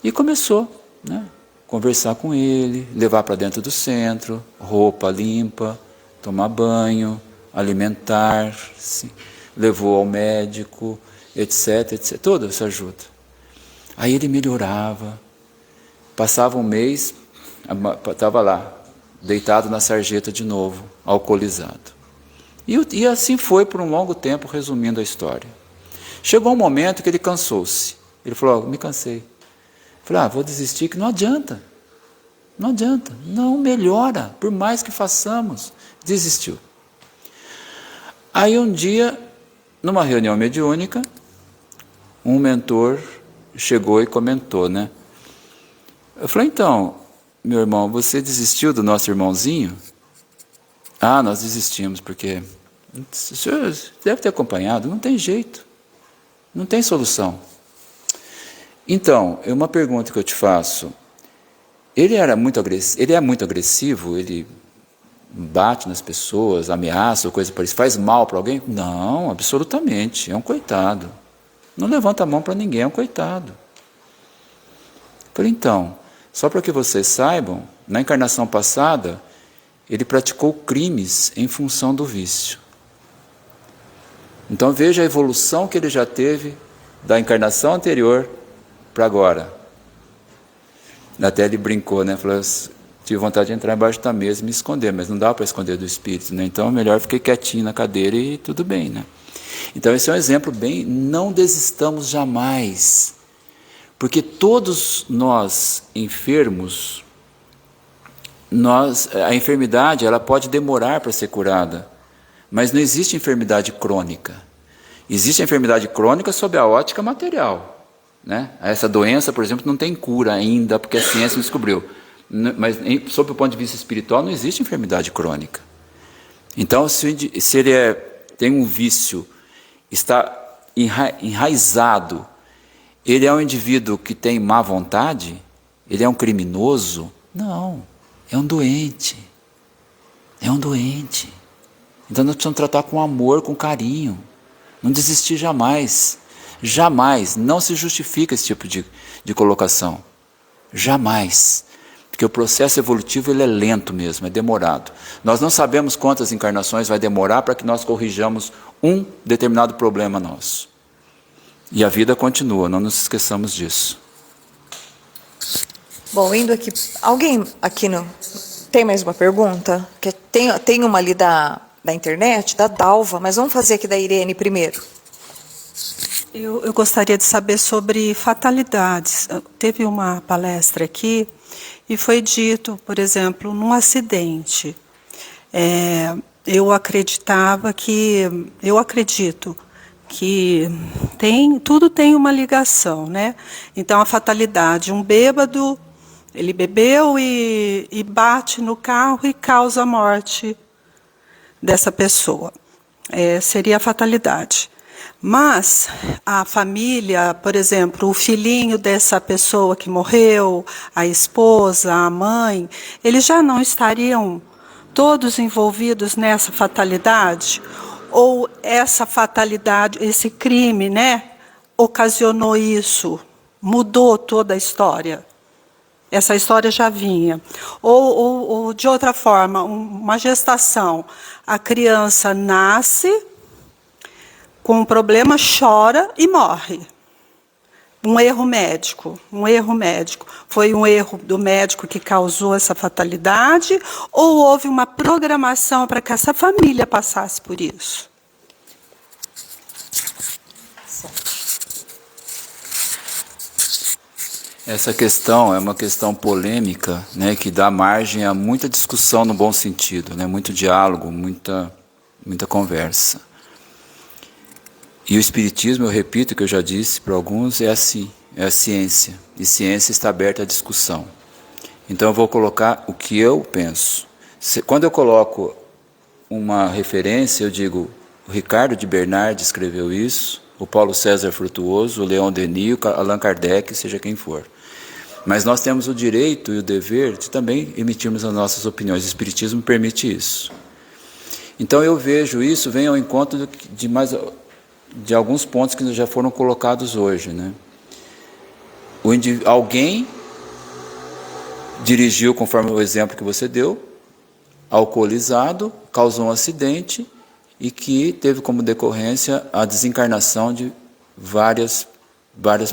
E começou, né, conversar com ele, levar para dentro do centro, roupa limpa, tomar banho, alimentar-se, levou ao médico, etc, toda essa ajuda. Aí ele melhorava, passava um mês, estava lá, deitado na sarjeta de novo, alcoolizado. E assim foi por um longo tempo, resumindo a história. Chegou um momento que ele cansou-se. Ele falou, me cansei. Falei, vou desistir, que não adianta. Não melhora, por mais que façamos. Desistiu. Aí um dia, numa reunião mediúnica, um mentor chegou e comentou, né? Eu falei, então, meu irmão, você desistiu do nosso irmãozinho? Nós desistimos, porque o senhor deve ter acompanhado, não tem jeito, não tem solução. Então, uma pergunta que eu te faço, ele é muito agressivo, ele bate nas pessoas, ameaça ou coisa parecida, faz mal para alguém? Não, absolutamente, é um coitado. Não levanta a mão para ninguém, é um coitado. Falei, então, só para que vocês saibam, na encarnação passada, ele praticou crimes em função do vício. Então veja a evolução que ele já teve da encarnação anterior para agora. Até ele brincou, né? Falou, tive vontade de entrar embaixo da mesa e me esconder, mas não dá para esconder do espírito, né? Então melhor fiquei quietinho na cadeira e tudo bem, né? Então esse é um exemplo não desistamos jamais, porque todos nós enfermos, a enfermidade ela pode demorar para ser curada, mas não existe enfermidade crônica. Existe a enfermidade crônica sob a ótica material, né? Essa doença, por exemplo, não tem cura ainda, porque a ciência não descobriu. Mas, sob o ponto de vista espiritual, não existe enfermidade crônica. Então, se ele tem um vício, está enraizado, ele é um indivíduo que tem má vontade? Ele é um criminoso? Não, é um doente. É um doente. Então, nós precisamos tratar com amor, com carinho. Não desistir jamais. Jamais. Não se justifica esse tipo de colocação. Jamais. Porque o processo evolutivo ele é lento mesmo, é demorado. Nós não sabemos quantas encarnações vai demorar para que nós corrijamos um determinado problema nosso. E a vida continua, não nos esqueçamos disso. Bom, indo aqui, alguém aqui tem mais uma pergunta? Que tem uma ali da internet, da Dalva, mas vamos fazer aqui da Irene primeiro. Eu gostaria de saber sobre fatalidades. Teve uma palestra aqui e foi dito, por exemplo, num acidente. Eu acredito que tudo tem uma ligação, né? Então, a fatalidade, um bêbado, ele bebeu e bate no carro e causa a morte dessa pessoa. Seria a fatalidade. Mas a família, por exemplo, o filhinho dessa pessoa que morreu, a esposa, a mãe, eles já não estariam todos envolvidos nessa fatalidade? Ou essa fatalidade, esse crime, né, ocasionou isso, mudou toda a história? Essa história já vinha. Ou de outra forma, uma gestação, a criança nasce com um problema, chora e morre. Um erro médico. Foi um erro do médico que causou essa fatalidade ou houve uma programação para que essa família passasse por isso? Essa questão é uma questão polêmica, né, que dá margem a muita discussão no bom sentido, né, muito diálogo, muita conversa. E o Espiritismo, eu repito o que eu já disse para alguns, é assim, é a ciência. E ciência está aberta à discussão. Então eu vou colocar o que eu penso. Quando eu coloco uma referência, eu digo, o Ricardo de Bernard escreveu isso, o Paulo César Frutuoso, o Leon Denis, o Allan Kardec, seja quem for. Mas nós temos o direito e o dever de também emitirmos as nossas opiniões. O Espiritismo permite isso. Então eu vejo isso, vem ao encontro de alguns pontos que já foram colocados hoje, né? Alguém dirigiu, conforme o exemplo que você deu, alcoolizado, causou um acidente e que teve como decorrência a desencarnação de várias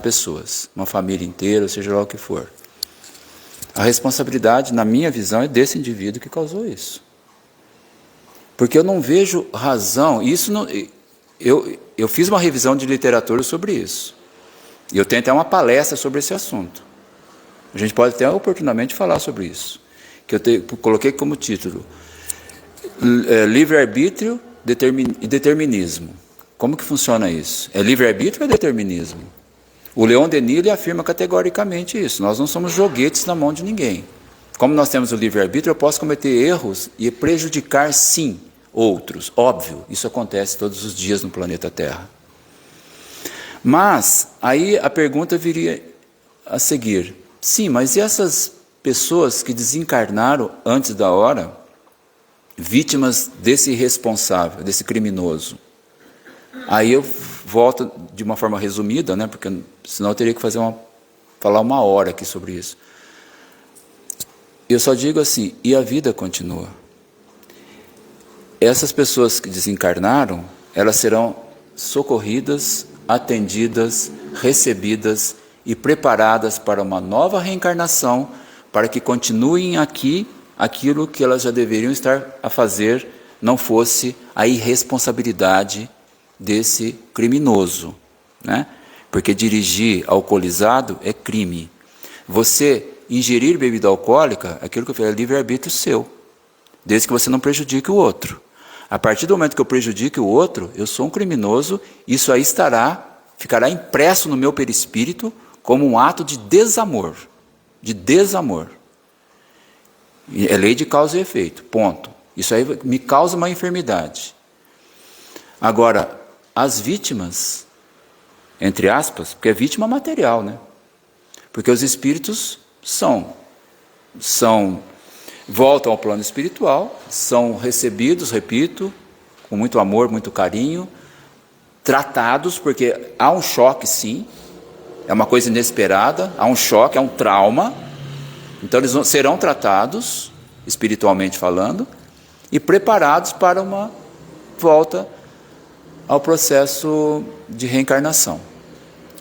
pessoas, uma família inteira, seja lá o que for. A responsabilidade, na minha visão, é desse indivíduo que causou isso. Porque eu não vejo razão, isso não... Eu fiz uma revisão de literatura sobre isso. E eu tenho até uma palestra sobre esse assunto. A gente pode até oportunamente falar sobre isso. Que eu coloquei como título: livre-arbítrio e determinismo. Como que funciona isso? É livre-arbítrio ou é determinismo? O Leon Denis ele afirma categoricamente isso. Nós não somos joguetes na mão de ninguém. Como nós temos o livre-arbítrio, eu posso cometer erros e prejudicar, sim, outros. Óbvio, isso acontece todos os dias no planeta Terra. Mas, aí a pergunta viria a seguir. Sim, mas e essas pessoas que desencarnaram antes da hora, vítimas desse irresponsável, desse criminoso? Aí eu volto de uma forma resumida, né, porque senão eu teria que falar uma hora aqui sobre isso. Eu só digo assim, e a vida continua. Essas pessoas que desencarnaram, elas serão socorridas, atendidas, recebidas e preparadas para uma nova reencarnação, para que continuem aqui aquilo que elas já deveriam estar a fazer, não fosse a irresponsabilidade desse criminoso, né? Porque dirigir alcoolizado é crime. Você ingerir bebida alcoólica, aquilo que eu falei, é livre-arbítrio seu, desde que você não prejudique o outro. A partir do momento que eu prejudique o outro, eu sou um criminoso, isso aí ficará impresso no meu perispírito como um ato de desamor. De desamor. É lei de causa e efeito, ponto. Isso aí me causa uma enfermidade. Agora, as vítimas, entre aspas, porque é vítima material, né? Porque os espíritos voltam ao plano espiritual, são recebidos, repito, com muito amor, muito carinho, tratados, porque há um choque, sim, é uma coisa inesperada, há um choque, há um trauma, então eles serão tratados, espiritualmente falando, e preparados para uma volta ao processo de reencarnação.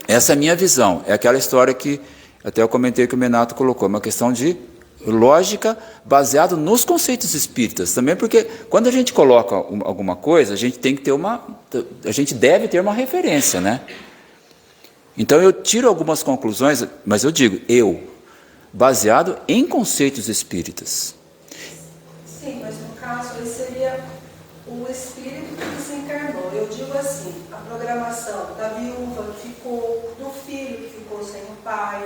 Essa é a minha visão, é aquela história que até eu comentei que o Menato colocou, uma questão de lógica baseado nos conceitos espíritas, também porque quando a gente coloca alguma coisa, a gente tem que ter a gente deve ter uma referência, né? Então eu tiro algumas conclusões, mas eu digo, baseado em conceitos espíritas. Sim, mas no caso aí seria o espírito que desencarnou. Eu digo assim, a programação da viúva que ficou, do filho que ficou sem o pai,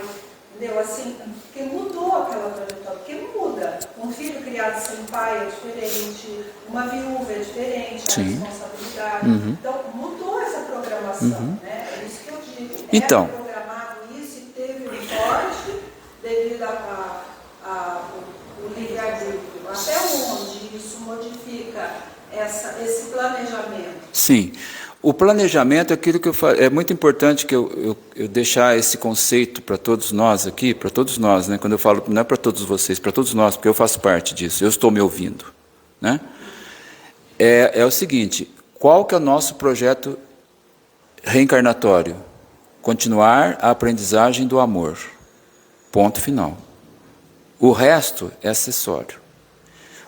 entendeu? Assim, porque mudou aquela trajetória, porque muda. Um filho criado sem pai é diferente, uma viúva é diferente, a responsabilidade. Então, mudou essa programação, né? É isso que eu digo. Então, era programado isso e teve um corte devido o livre-arbítrio. Até onde isso modifica esse planejamento? Sim. O planejamento é aquilo que eu falo, é muito importante que eu deixar esse conceito para todos nós aqui, para todos nós, né? Quando eu falo, não é para todos vocês, para todos nós, porque eu faço parte disso, eu estou me ouvindo, né? É o seguinte, qual que é o nosso projeto reencarnatório? Continuar a aprendizagem do amor, ponto final. O resto é acessório.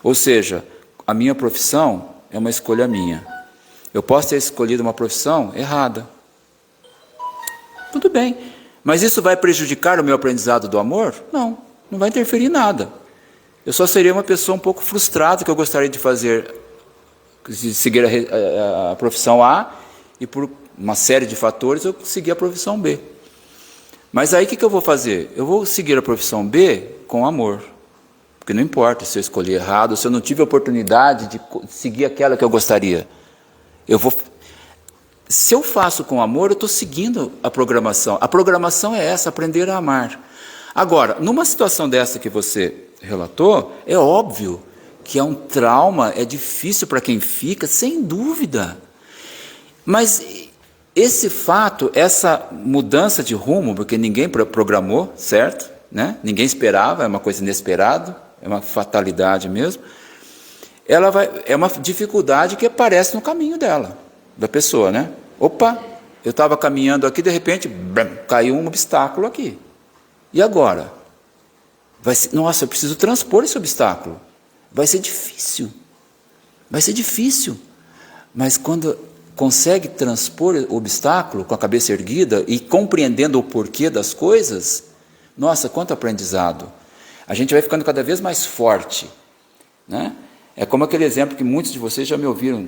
Ou seja, a minha profissão é uma escolha minha. Eu posso ter escolhido uma profissão errada. Tudo bem. Mas isso vai prejudicar o meu aprendizado do amor? Não, não vai interferir em nada. Eu só seria uma pessoa um pouco frustrada, que eu gostaria de seguir a profissão A, e por uma série de fatores eu segui a profissão B. Mas aí o que eu vou fazer? Eu vou seguir a profissão B com amor. Porque não importa se eu escolhi errado, se eu não tive a oportunidade de seguir aquela que eu gostaria. Se eu faço com amor, eu estou seguindo a programação. A programação é essa, aprender a amar. Agora, numa situação dessa que você relatou, é óbvio que é um trauma, é difícil para quem fica, sem dúvida. Mas esse fato, essa mudança de rumo, porque ninguém programou, certo? Né? Ninguém esperava, é uma coisa inesperada, é uma fatalidade mesmo. É uma dificuldade que aparece no caminho da pessoa, né? Opa, eu estava caminhando aqui, de repente, caiu um obstáculo aqui. E agora? Nossa, eu preciso transpor esse obstáculo. Vai ser difícil. Mas quando consegue transpor o obstáculo com a cabeça erguida e compreendendo o porquê das coisas, nossa, quanto aprendizado. A gente vai ficando cada vez mais forte, né? É como aquele exemplo que muitos de vocês já me ouviram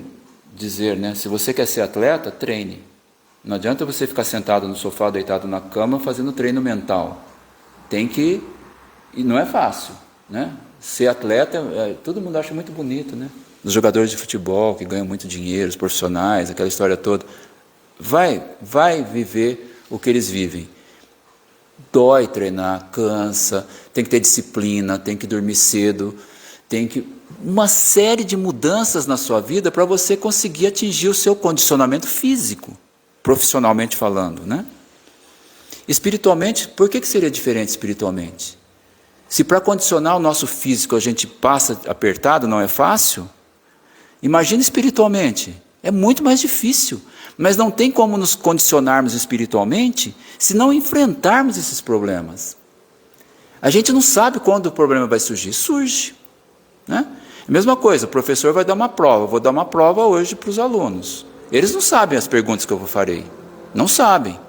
dizer, né? Se você quer ser atleta, treine. Não adianta você ficar sentado no sofá, deitado na cama, fazendo treino mental. E não é fácil, né? Ser atleta, todo mundo acha muito bonito, né? Os jogadores de futebol que ganham muito dinheiro, os profissionais, aquela história toda. Vai viver o que eles vivem. Dói treinar, cansa, tem que ter disciplina, tem que dormir cedo, uma série de mudanças na sua vida para você conseguir atingir o seu condicionamento físico, profissionalmente falando, né? Espiritualmente, por que seria diferente espiritualmente? Se para condicionar o nosso físico a gente passa apertado, não é fácil, imagina espiritualmente, é muito mais difícil, mas não tem como nos condicionarmos espiritualmente se não enfrentarmos esses problemas. A gente não sabe quando o problema vai surgir, surge, né? A mesma coisa, o professor vai dar uma prova, eu vou dar uma prova hoje para os alunos. Eles não sabem as perguntas que eu farei, não sabem,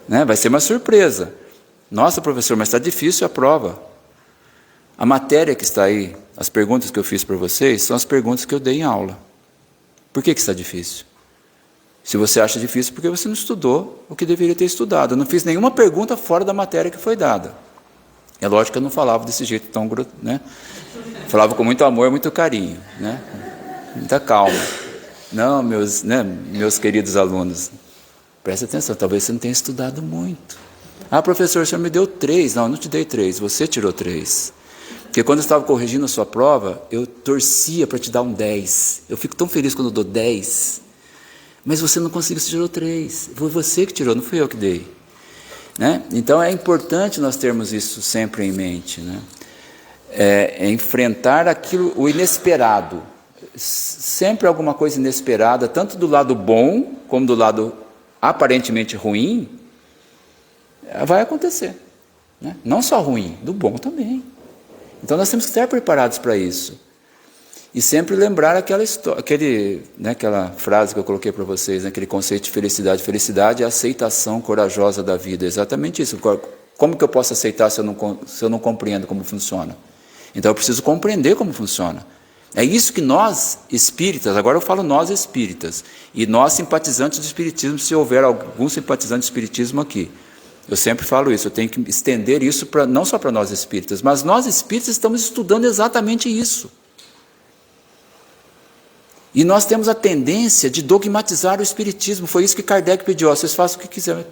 né? Vai ser uma surpresa. Nossa, professor, mas está difícil a prova. A matéria que está aí, as perguntas que eu fiz para vocês, são as perguntas que eu dei em aula. Por que está difícil? Se você acha difícil, porque você não estudou o que deveria ter estudado. Eu não fiz nenhuma pergunta fora da matéria que foi dada. É lógico que eu não falava desse jeito tão, né? Falava com muito amor, muito carinho, né? Muita calma. Não, meus queridos alunos, presta atenção, talvez você não tenha estudado muito. Ah, professor, o senhor me deu 3. Não, eu não te dei 3, você tirou 3. Porque quando eu estava corrigindo a sua prova, eu torcia para te dar um 10. Eu fico tão feliz quando eu dou 10. Mas você não conseguiu, você tirou 3. Foi você que tirou, não fui eu que dei. Né? Então é importante nós termos isso sempre em mente, né? É enfrentar o inesperado. Sempre alguma coisa inesperada, tanto do lado bom, como do lado aparentemente ruim, vai acontecer, né? Não só ruim, do bom também. Então nós temos que estar preparados para isso. E sempre lembrar aquela frase que eu coloquei para vocês, aquele conceito de felicidade. Felicidade é a aceitação corajosa da vida. É exatamente isso. Como que eu posso aceitar se eu não compreendo como funciona? Então eu preciso compreender como funciona. É isso que nós, espíritas, agora eu falo nós espíritas, e nós simpatizantes do espiritismo, se houver algum simpatizante do espiritismo aqui. Eu sempre falo isso, eu tenho que estender isso não só para nós espíritas, mas nós espíritas estamos estudando exatamente isso. E nós temos a tendência de dogmatizar o espiritismo. Foi isso que Kardec pediu. Vocês façam o que quiserem.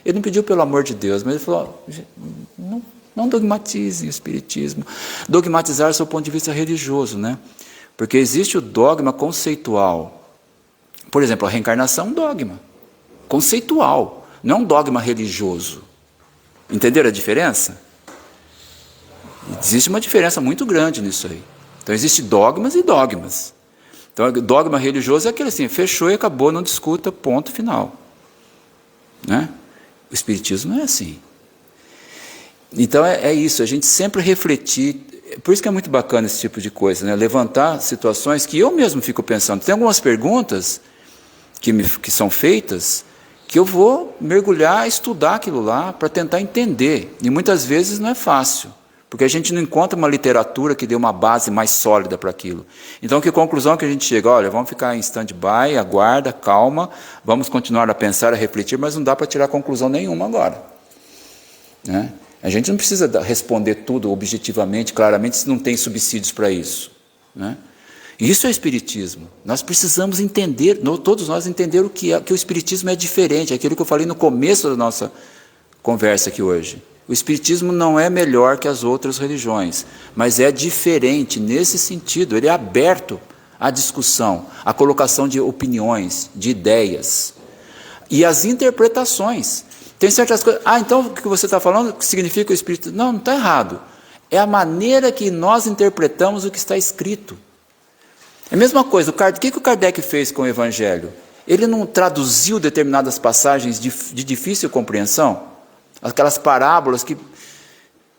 Ele não pediu pelo amor de Deus, mas ele falou, não dogmatizem o espiritismo. Dogmatizar do seu ponto de vista religioso, né? Porque existe o dogma conceitual. Por exemplo, a reencarnação é um dogma conceitual, não é um dogma religioso. Entenderam a diferença? Existe uma diferença muito grande nisso aí. Então, existem dogmas e dogmas. Então, dogma religioso é aquele assim, fechou e acabou, não discuta, ponto final. Né? O espiritismo não é assim. Então, é isso, a gente sempre refletir, por isso que é muito bacana esse tipo de coisa, né? Levantar situações que eu mesmo fico pensando. Tem algumas perguntas que são feitas, que eu vou mergulhar, estudar aquilo lá, para tentar entender. E muitas vezes não é fácil. Porque a gente não encontra uma literatura que dê uma base mais sólida para aquilo. Então, que conclusão que a gente chega? Olha, vamos ficar em stand-by, aguarda, calma, vamos continuar a pensar, a refletir, mas não dá para tirar conclusão nenhuma agora. Né? A gente não precisa responder tudo objetivamente, claramente, se não tem subsídios para isso. Né? Isso é espiritismo. Nós precisamos entender, todos nós entender que o espiritismo é diferente, aquilo que eu falei no começo da nossa conversa aqui hoje. O espiritismo não é melhor que as outras religiões, mas é diferente nesse sentido, ele é aberto à discussão, à colocação de opiniões, de ideias e às interpretações. Tem certas coisas, então o que você está falando que significa o espiritismo? Não está errado. É a maneira que nós interpretamos o que está escrito. É a mesma coisa, o que o Kardec fez com o Evangelho? Ele não traduziu determinadas passagens de difícil compreensão? Aquelas parábolas que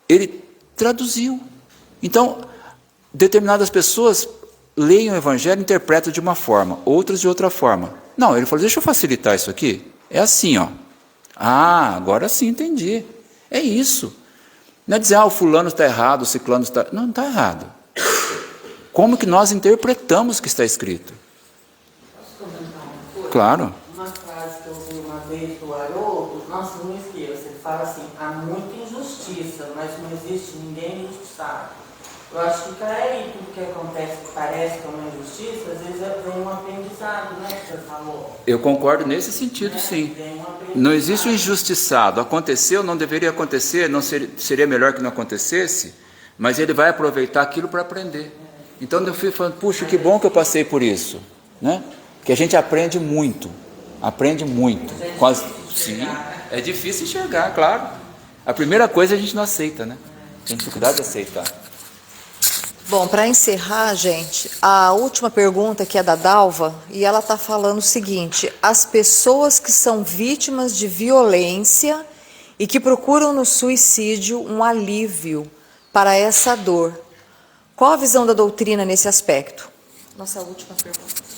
ele traduziu. Então, determinadas pessoas leem o Evangelho e interpretam de uma forma, outras de outra forma. Não, ele falou, deixa eu facilitar isso aqui. É assim, ó. Ah, agora sim entendi. É isso. Não é dizer, o fulano está errado, o ciclano está... Não está errado. Como que nós interpretamos o que está escrito? Posso comentar uma coisa? Claro. Uma frase que eu ouvi uma vez do Haroldo, nossa, não esqueça, ele fala assim, há muita injustiça, mas não existe ninguém injustiçado. Eu acho que para aí tudo que acontece que parece que é uma injustiça, às vezes vem um aprendizado, né, que você falou. Eu concordo nesse sentido, sim. Não existe o injustiçado. Aconteceu, não deveria acontecer, não seria melhor que não acontecesse, mas ele vai aproveitar aquilo para aprender. Então eu fico falando, puxa, que bom que eu passei por isso. Né? Porque a gente aprende muito. Aprende muito. Sim, é difícil enxergar, claro. A primeira coisa a gente não aceita, né? Tem dificuldade de aceitar. Bom, para encerrar, gente, a última pergunta que é da Dalva, e ela está falando o seguinte: as pessoas que são vítimas de violência e que procuram no suicídio um alívio para essa dor, qual a visão da doutrina nesse aspecto? Nossa última pergunta.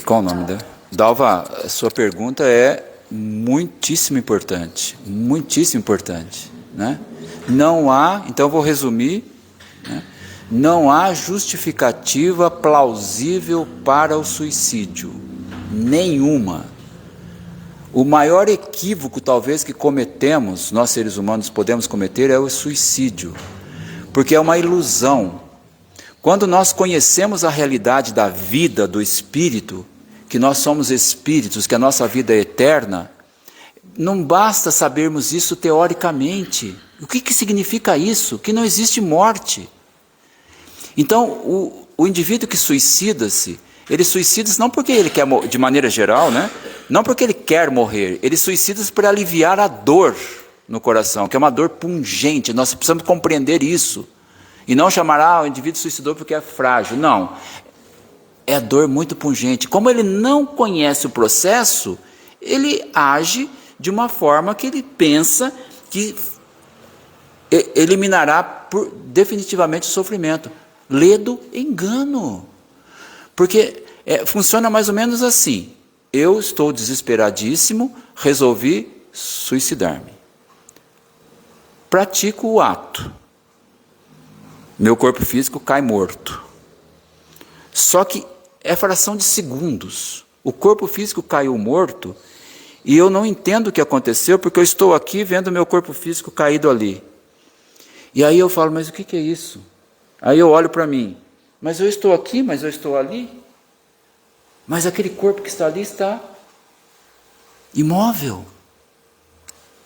Qual o nome dela? Dalva, a sua pergunta é muitíssimo importante, né? Não há, então eu vou resumir, né? Não há justificativa plausível para o suicídio, nenhuma. O maior equívoco talvez que cometemos, nós seres humanos podemos cometer, é o suicídio, porque é uma ilusão. Quando nós conhecemos a realidade da vida, do espírito, que nós somos espíritos, que a nossa vida é eterna, não basta sabermos isso teoricamente. O que significa isso? Que não existe morte. Então, o indivíduo que suicida-se, ele suicida-se não porque ele quer, de maneira geral, né? Não porque ele quer morrer, ele suicida-se para aliviar a dor no coração, que é uma dor pungente. Nós precisamos compreender isso. E não chamar, o indivíduo suicidou porque é frágil. Não. É dor muito pungente. Como ele não conhece o processo, ele age de uma forma que ele pensa que eliminará definitivamente o sofrimento. Ledo engano. Porque funciona mais ou menos assim. Eu estou desesperadíssimo, resolvi suicidar-me. Pratico o ato. Meu corpo físico cai morto. Só que é fração de segundos. O corpo físico caiu morto e eu não entendo o que aconteceu porque eu estou aqui vendo meu corpo físico caído ali. E aí eu falo, mas o que é isso? Aí eu olho para mim, mas eu estou aqui, mas eu estou ali? Mas aquele corpo que está ali está imóvel,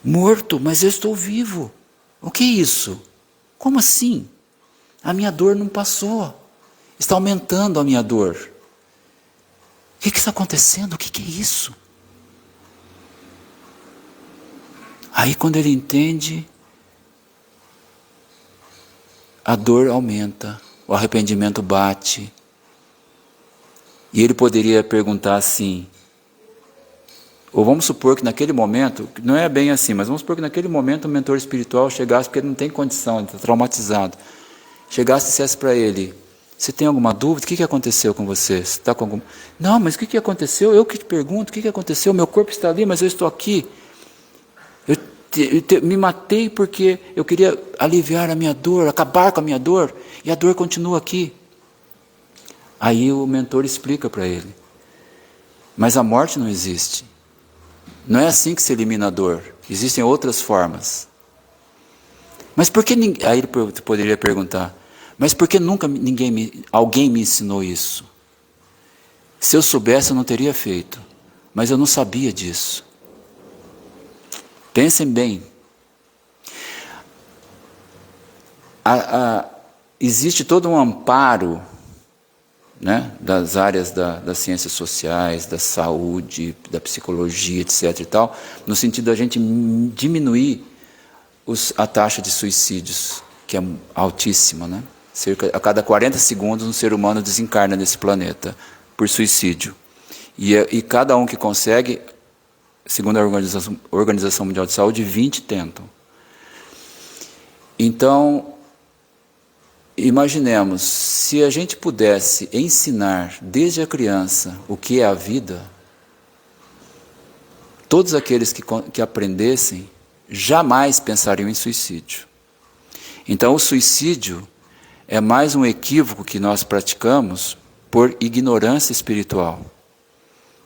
morto, mas eu estou vivo. O que é isso? Como assim? A minha dor não passou. Está aumentando a minha dor. O que está acontecendo? O que é isso? Aí quando ele entende, a dor aumenta, o arrependimento bate. E ele poderia perguntar assim, ou vamos supor que naquele momento, não é bem assim, mas vamos supor que naquele momento o mentor espiritual chegasse, porque ele não tem condição, ele está traumatizado, chegasse e dissesse para ele, você tem alguma dúvida? O que aconteceu com você? Você está com algum... Não, mas o que aconteceu? Eu que te pergunto, o que aconteceu? Meu corpo está ali, mas eu estou aqui. Me matei porque eu queria aliviar a minha dor, acabar com a minha dor, e a dor continua aqui. Aí o mentor explica para ele, mas a morte não existe. Não é assim que se elimina a dor. Existem outras formas. Mas por que ninguém... Aí ele poderia perguntar, mas por que nunca alguém me ensinou isso? Se eu soubesse, eu não teria feito. Mas eu não sabia disso. Pensem bem. Existe todo um amparo, né, das áreas das ciências sociais, da saúde, da psicologia, etc. e tal, no sentido da gente diminuir a taxa de suicídios, que é altíssima, né? A cada 40 segundos um ser humano desencarna nesse planeta por suicídio. E cada um que consegue, segundo a Organização Mundial de Saúde, 20 tentam. Então, imaginemos, se a gente pudesse ensinar desde a criança o que é a vida, todos aqueles que aprendessem jamais pensariam em suicídio. Então, o suicídio é mais um equívoco que nós praticamos por ignorância espiritual,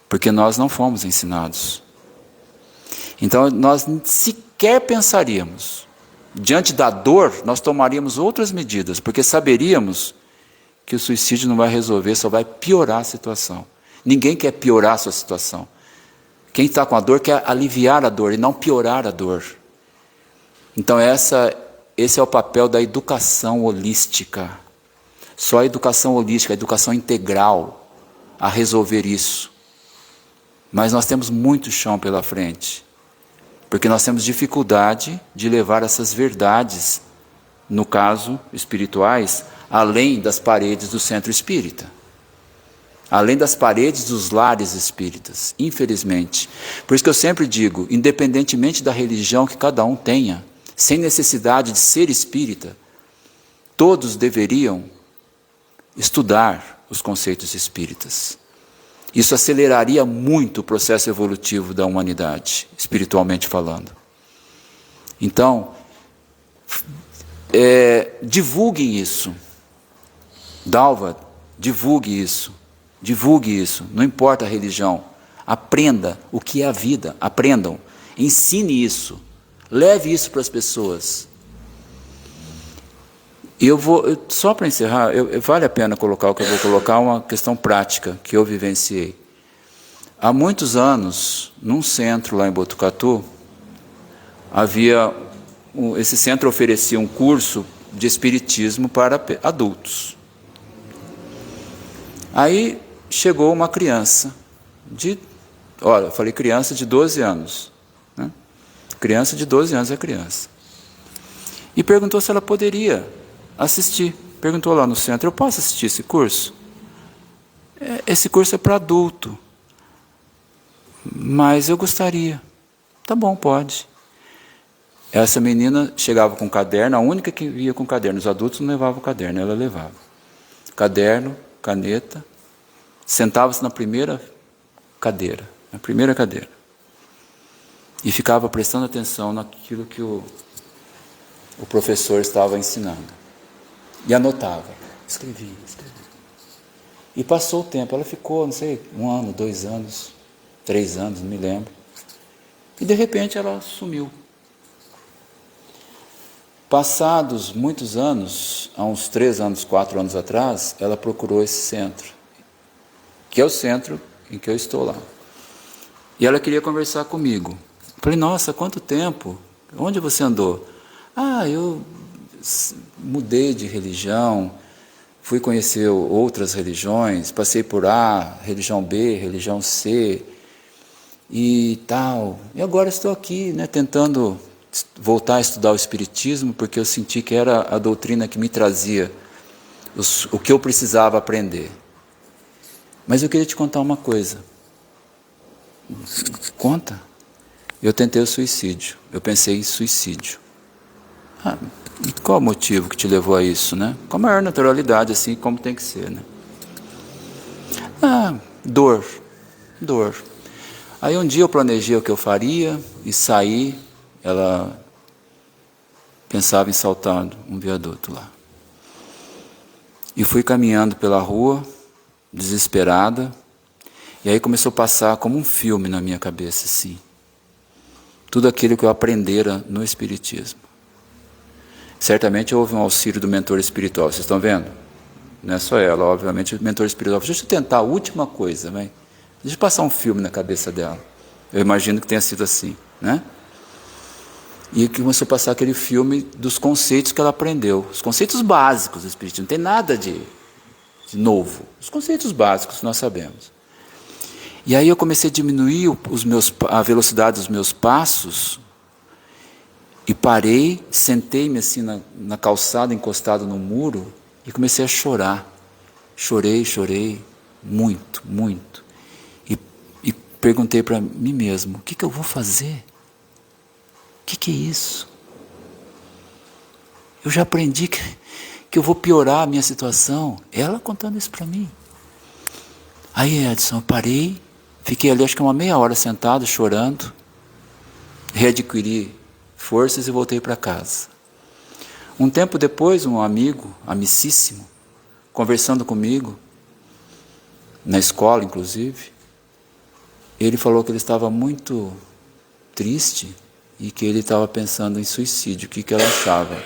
porque nós não fomos ensinados. Então, nós sequer pensaríamos. Diante da dor, nós tomaríamos outras medidas, porque saberíamos que o suicídio não vai resolver, só vai piorar a situação. Ninguém quer piorar a sua situação. Quem está com a dor quer aliviar a dor e não piorar a dor. Então esse é o papel da educação holística. Só a educação holística, a educação integral a resolver isso. Mas nós temos muito chão pela frente. Porque nós temos dificuldade de levar essas verdades, no caso, espirituais, além das paredes do centro espírita. Além das paredes dos lares espíritas, infelizmente. Por isso que eu sempre digo, independentemente da religião que cada um tenha, sem necessidade de ser espírita, todos deveriam estudar os conceitos espíritas. Isso aceleraria muito o processo evolutivo da humanidade, espiritualmente falando. Então, divulguem isso. Dalva, divulgue isso. Divulgue isso, não importa a religião. Aprenda o que é a vida, aprendam. Ensine isso. Leve isso para as pessoas. Só para encerrar, vale a pena colocar o que eu vou colocar, uma questão prática que eu vivenciei. Há muitos anos, num centro lá em Botucatu, esse centro oferecia um curso de espiritismo para adultos. Aí chegou uma criança eu falei criança de 12 anos. Né? Criança de 12 anos é criança. E perguntou se ela poderia assistir. Perguntou lá no centro, eu posso assistir esse curso? Esse curso é para adulto. Mas eu gostaria. Tá bom, pode. Essa menina chegava com caderno, a única que ia com caderno. Os adultos não levavam caderno, ela levava. caderno, caneta, sentava-se na primeira cadeira, e ficava prestando atenção naquilo que o professor estava ensinando. E anotava, escrevia. E passou o tempo, ela ficou, não sei, 1 ano, 2 anos, 3 anos, não me lembro. E de repente ela sumiu. Passados muitos anos, há uns 3 anos, 4 anos atrás, ela procurou esse centro, que é o centro em que eu estou lá. E ela queria conversar comigo. Falei, nossa, quanto tempo? Onde você andou? Eu mudei de religião, fui conhecer outras religiões, passei por A, religião B, religião C e tal. E agora estou aqui, tentando voltar a estudar o Espiritismo, porque eu senti que era a doutrina que me trazia o que eu precisava aprender. Mas eu queria te contar uma coisa. Conta. Eu tentei o suicídio. Eu pensei em suicídio. E qual o motivo que te levou a isso, né? Com a maior naturalidade, assim como tem que ser, né? Dor. Aí um dia eu planejei o que eu faria e saí. Ela pensava em saltar um viaduto lá. E fui caminhando pela rua, desesperada, e aí começou a passar como um filme na minha cabeça, assim. Tudo aquilo que eu aprendera no Espiritismo. Certamente houve um auxílio do mentor espiritual, vocês estão vendo? Não é só ela, obviamente, o mentor espiritual. Deixa eu tentar a última coisa, deixa eu passar um filme na cabeça dela. Eu imagino que tenha sido assim, né? E começou a passar aquele filme dos conceitos que ela aprendeu. Os conceitos básicos do Espiritismo. Não tem nada de novo. Os conceitos básicos que nós sabemos. E aí eu comecei a diminuir a velocidade dos meus passos. E parei, sentei-me assim na calçada, encostado no muro. E comecei a chorar. Chorei, muito. E perguntei para mim mesmo, o que eu vou fazer? O que é isso? Eu já aprendi que eu vou piorar a minha situação. Ela contando isso para mim. Aí, Edson, eu parei, fiquei ali acho que uma meia hora sentado, chorando, readquiri forças e voltei para casa. Um tempo depois, um amigo, amicíssimo, conversando comigo, na escola inclusive, ele falou que ele estava muito triste, e que ele estava pensando em suicídio, o que ela achava.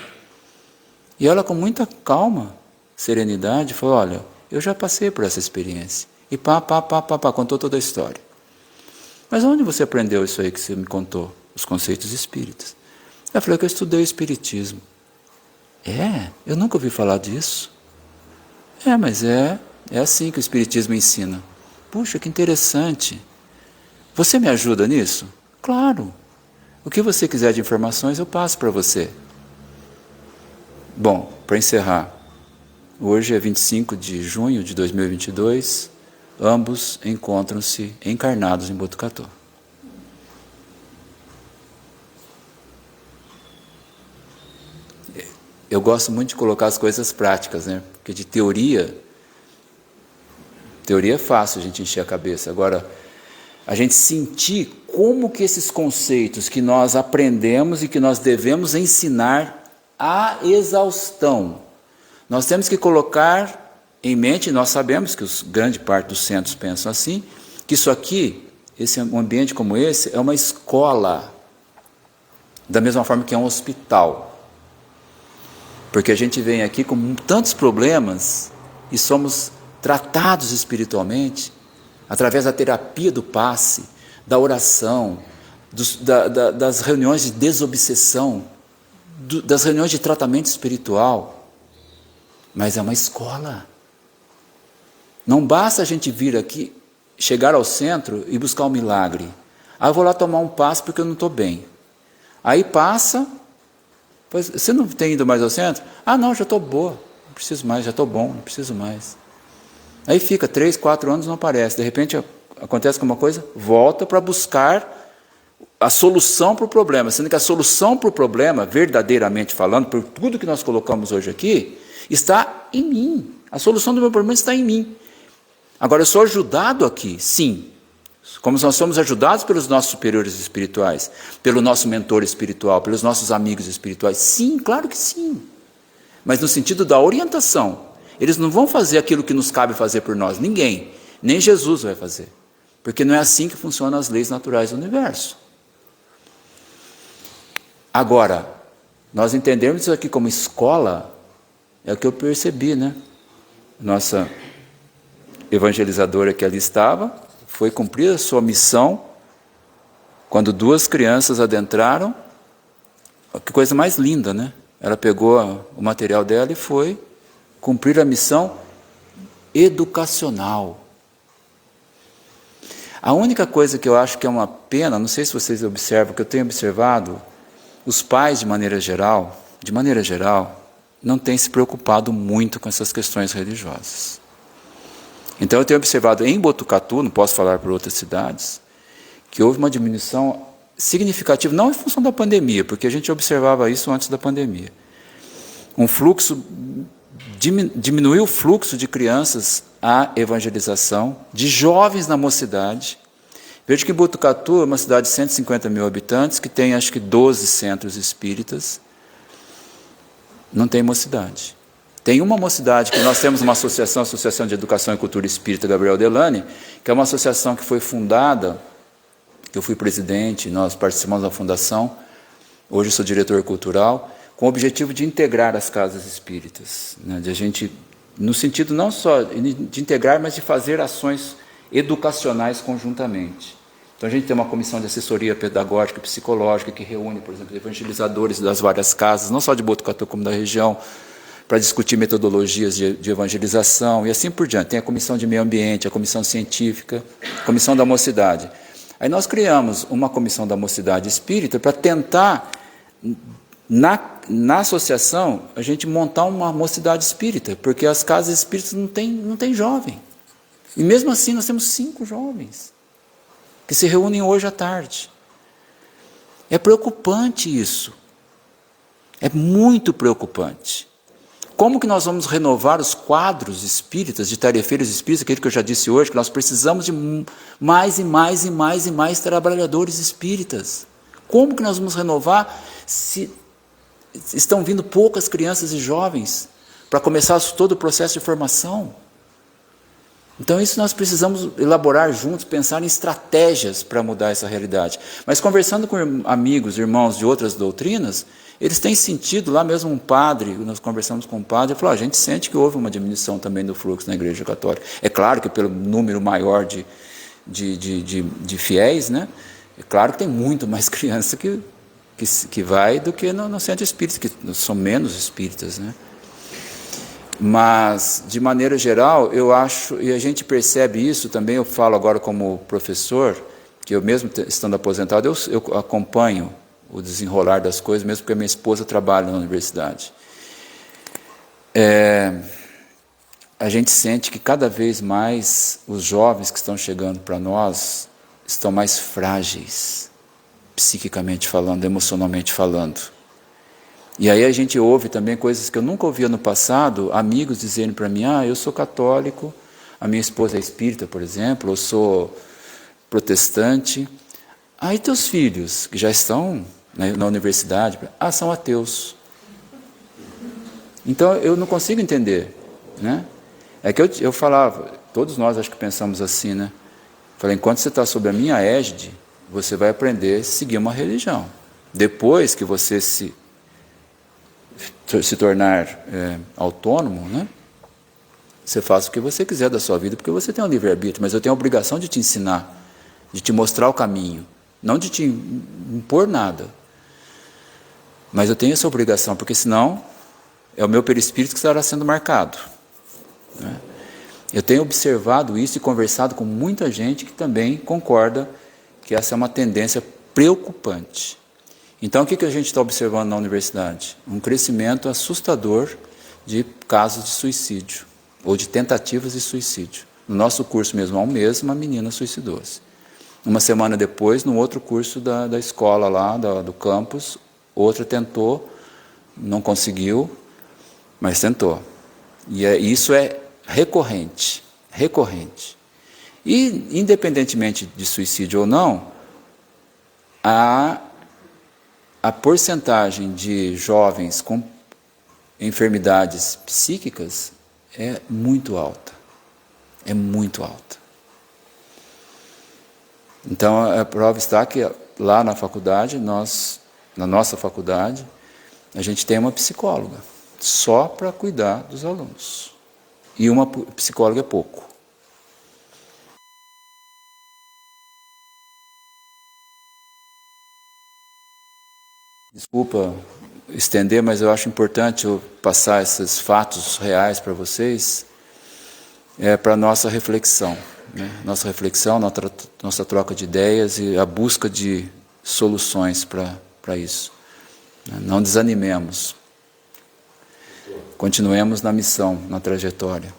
E ela, com muita calma, serenidade, falou, olha, eu já passei por essa experiência. E contou toda a história. Mas onde você aprendeu isso aí que você me contou? Os conceitos espíritas. Eu falei que eu estudei o Espiritismo. Eu nunca ouvi falar disso. Mas é assim que o Espiritismo ensina. Puxa, que interessante. Você me ajuda nisso? Claro. O que você quiser de informações, eu passo para você. Bom, para encerrar, hoje é 25 de junho de 2022, ambos encontram-se encarnados em Botucatu. Eu gosto muito de colocar as coisas práticas, Porque de teoria é fácil a gente encher a cabeça. Agora, a gente sentir como que esses conceitos que nós aprendemos e que nós devemos ensinar à exaustão. Nós temos que colocar em mente, nós sabemos que grande parte dos centros pensam assim, que isso aqui, um ambiente como esse, é uma escola, da mesma forma que é um hospital. Porque a gente vem aqui com tantos problemas e somos tratados espiritualmente, através da terapia do passe, da oração, das reuniões de desobsessão, das reuniões de tratamento espiritual. Mas é uma escola. Não basta a gente vir aqui, chegar ao centro e buscar um milagre. Eu vou lá tomar um passe porque eu não estou bem. Aí passa, pois, você não tem ido mais ao centro? Não, já estou boa, não preciso mais, já estou bom, não preciso mais. Aí fica 3, 4 anos, não aparece. De repente acontece alguma coisa, volta para buscar a solução para o problema. Sendo que a solução para o problema, verdadeiramente falando, por tudo que nós colocamos hoje aqui, está em mim. A solução do meu problema está em mim. Agora, eu sou ajudado aqui, sim. Como nós somos ajudados pelos nossos superiores espirituais, pelo nosso mentor espiritual, pelos nossos amigos espirituais. Sim, claro que sim. Mas no sentido da orientação. Eles não vão fazer aquilo que nos cabe fazer por nós. Ninguém. Nem Jesus vai fazer. Porque não é assim que funcionam as leis naturais do universo. Agora, nós entendemos isso aqui como escola, é o que eu percebi, né? Nossa evangelizadora que ali estava, foi cumprir a sua missão, quando 2 crianças adentraram, que coisa mais linda, né? Ela pegou o material dela e foi cumprir a missão educacional. A única coisa que eu acho que é uma pena, não sei se vocês observam, que eu tenho observado, os pais, de maneira geral, não têm se preocupado muito com essas questões religiosas. Então eu tenho observado em Botucatu, não posso falar por outras cidades, que houve uma diminuição significativa, não em função da pandemia, porque a gente observava isso antes da pandemia. Um fluxo, diminuiu o fluxo de crianças à evangelização, de jovens na mocidade. Veja que Botucatu é uma cidade de 150 mil habitantes, que tem acho que 12 centros espíritas, não tem mocidade. Tem uma mocidade que nós temos uma associação, Associação de Educação e Cultura Espírita Gabriel Delany, que é uma associação que foi fundada, que eu fui presidente, nós participamos da fundação, hoje eu sou diretor cultural, com o objetivo de integrar as casas espíritas, né? De a gente, no sentido não só de integrar, mas de fazer ações educacionais conjuntamente. Então a gente tem uma comissão de assessoria pedagógica e psicológica que reúne, por exemplo, evangelizadores das várias casas, não só de Botucatu como da região, para discutir metodologias de evangelização e assim por diante. Tem a comissão de meio ambiente, a comissão científica, a comissão da mocidade. Aí nós criamos uma comissão da mocidade espírita para tentar, na associação, a gente montar uma mocidade espírita, porque as casas espíritas não tem jovem. E mesmo assim nós temos 5 jovens que se reúnem hoje à tarde. É preocupante isso. É muito preocupante. Como que nós vamos renovar os quadros espíritas, de tarefeiros espíritas, aquilo que eu já disse hoje, que nós precisamos de mais e mais e mais e mais trabalhadores espíritas. Como que nós vamos renovar se estão vindo poucas crianças e jovens para começar todo o processo de formação? Então isso nós precisamos elaborar juntos, pensar em estratégias para mudar essa realidade. Mas conversando com amigos, irmãos de outras doutrinas, eles têm sentido, lá mesmo um padre, nós conversamos com um padre, ele falou, a gente sente que houve uma diminuição também do fluxo na Igreja Católica. É claro que pelo número maior de fiéis, né? É claro que tem muito mais criança que vai do que no centro espírita, que são menos espíritas, né? Mas, de maneira geral, eu acho, e a gente percebe isso também, eu falo agora como professor, que eu mesmo estando aposentado, eu acompanho o desenrolar das coisas, mesmo porque minha esposa trabalha na universidade. A gente sente que cada vez mais os jovens que estão chegando para nós estão mais frágeis, psiquicamente falando, emocionalmente falando. E aí a gente ouve também coisas que eu nunca ouvia no passado, amigos dizendo para mim, eu sou católico, a minha esposa é espírita, por exemplo, eu sou protestante. Aí teus filhos, que já estão na universidade, são ateus. Então eu não consigo entender, né? É que eu falava, todos nós acho que pensamos assim, né? Falei, enquanto você está sob a minha égide, você vai aprender a seguir uma religião. Depois que você se tornar autônomo, né? Você faz o que você quiser da sua vida, porque você tem um livre-arbítrio, mas eu tenho a obrigação de te ensinar, de te mostrar o caminho, não de te impor nada. Mas eu tenho essa obrigação, porque senão é o meu perispírito que estará sendo marcado, né? Eu tenho observado isso e conversado com muita gente que também concorda que essa é uma tendência preocupante. Então, o que a gente está observando na universidade? Um crescimento assustador de casos de suicídio, ou de tentativas de suicídio. No nosso curso mesmo, há um mês, uma menina suicidou-se. Uma semana depois, no outro curso da escola lá, do campus, outra tentou, não conseguiu, mas tentou. E isso é recorrente, recorrente. E, independentemente de suicídio ou não, a porcentagem de jovens com enfermidades psíquicas é muito alta. É muito alta. Então, a prova está que lá na faculdade, na nossa faculdade, a gente tem uma psicóloga, só para cuidar dos alunos. E uma psicóloga é pouco. Desculpa estender, mas eu acho importante eu passar esses fatos reais para vocês, para a nossa reflexão. Né? Nossa reflexão, nossa troca de ideias e a busca de soluções para isso. Não desanimemos. Continuemos na missão, na trajetória.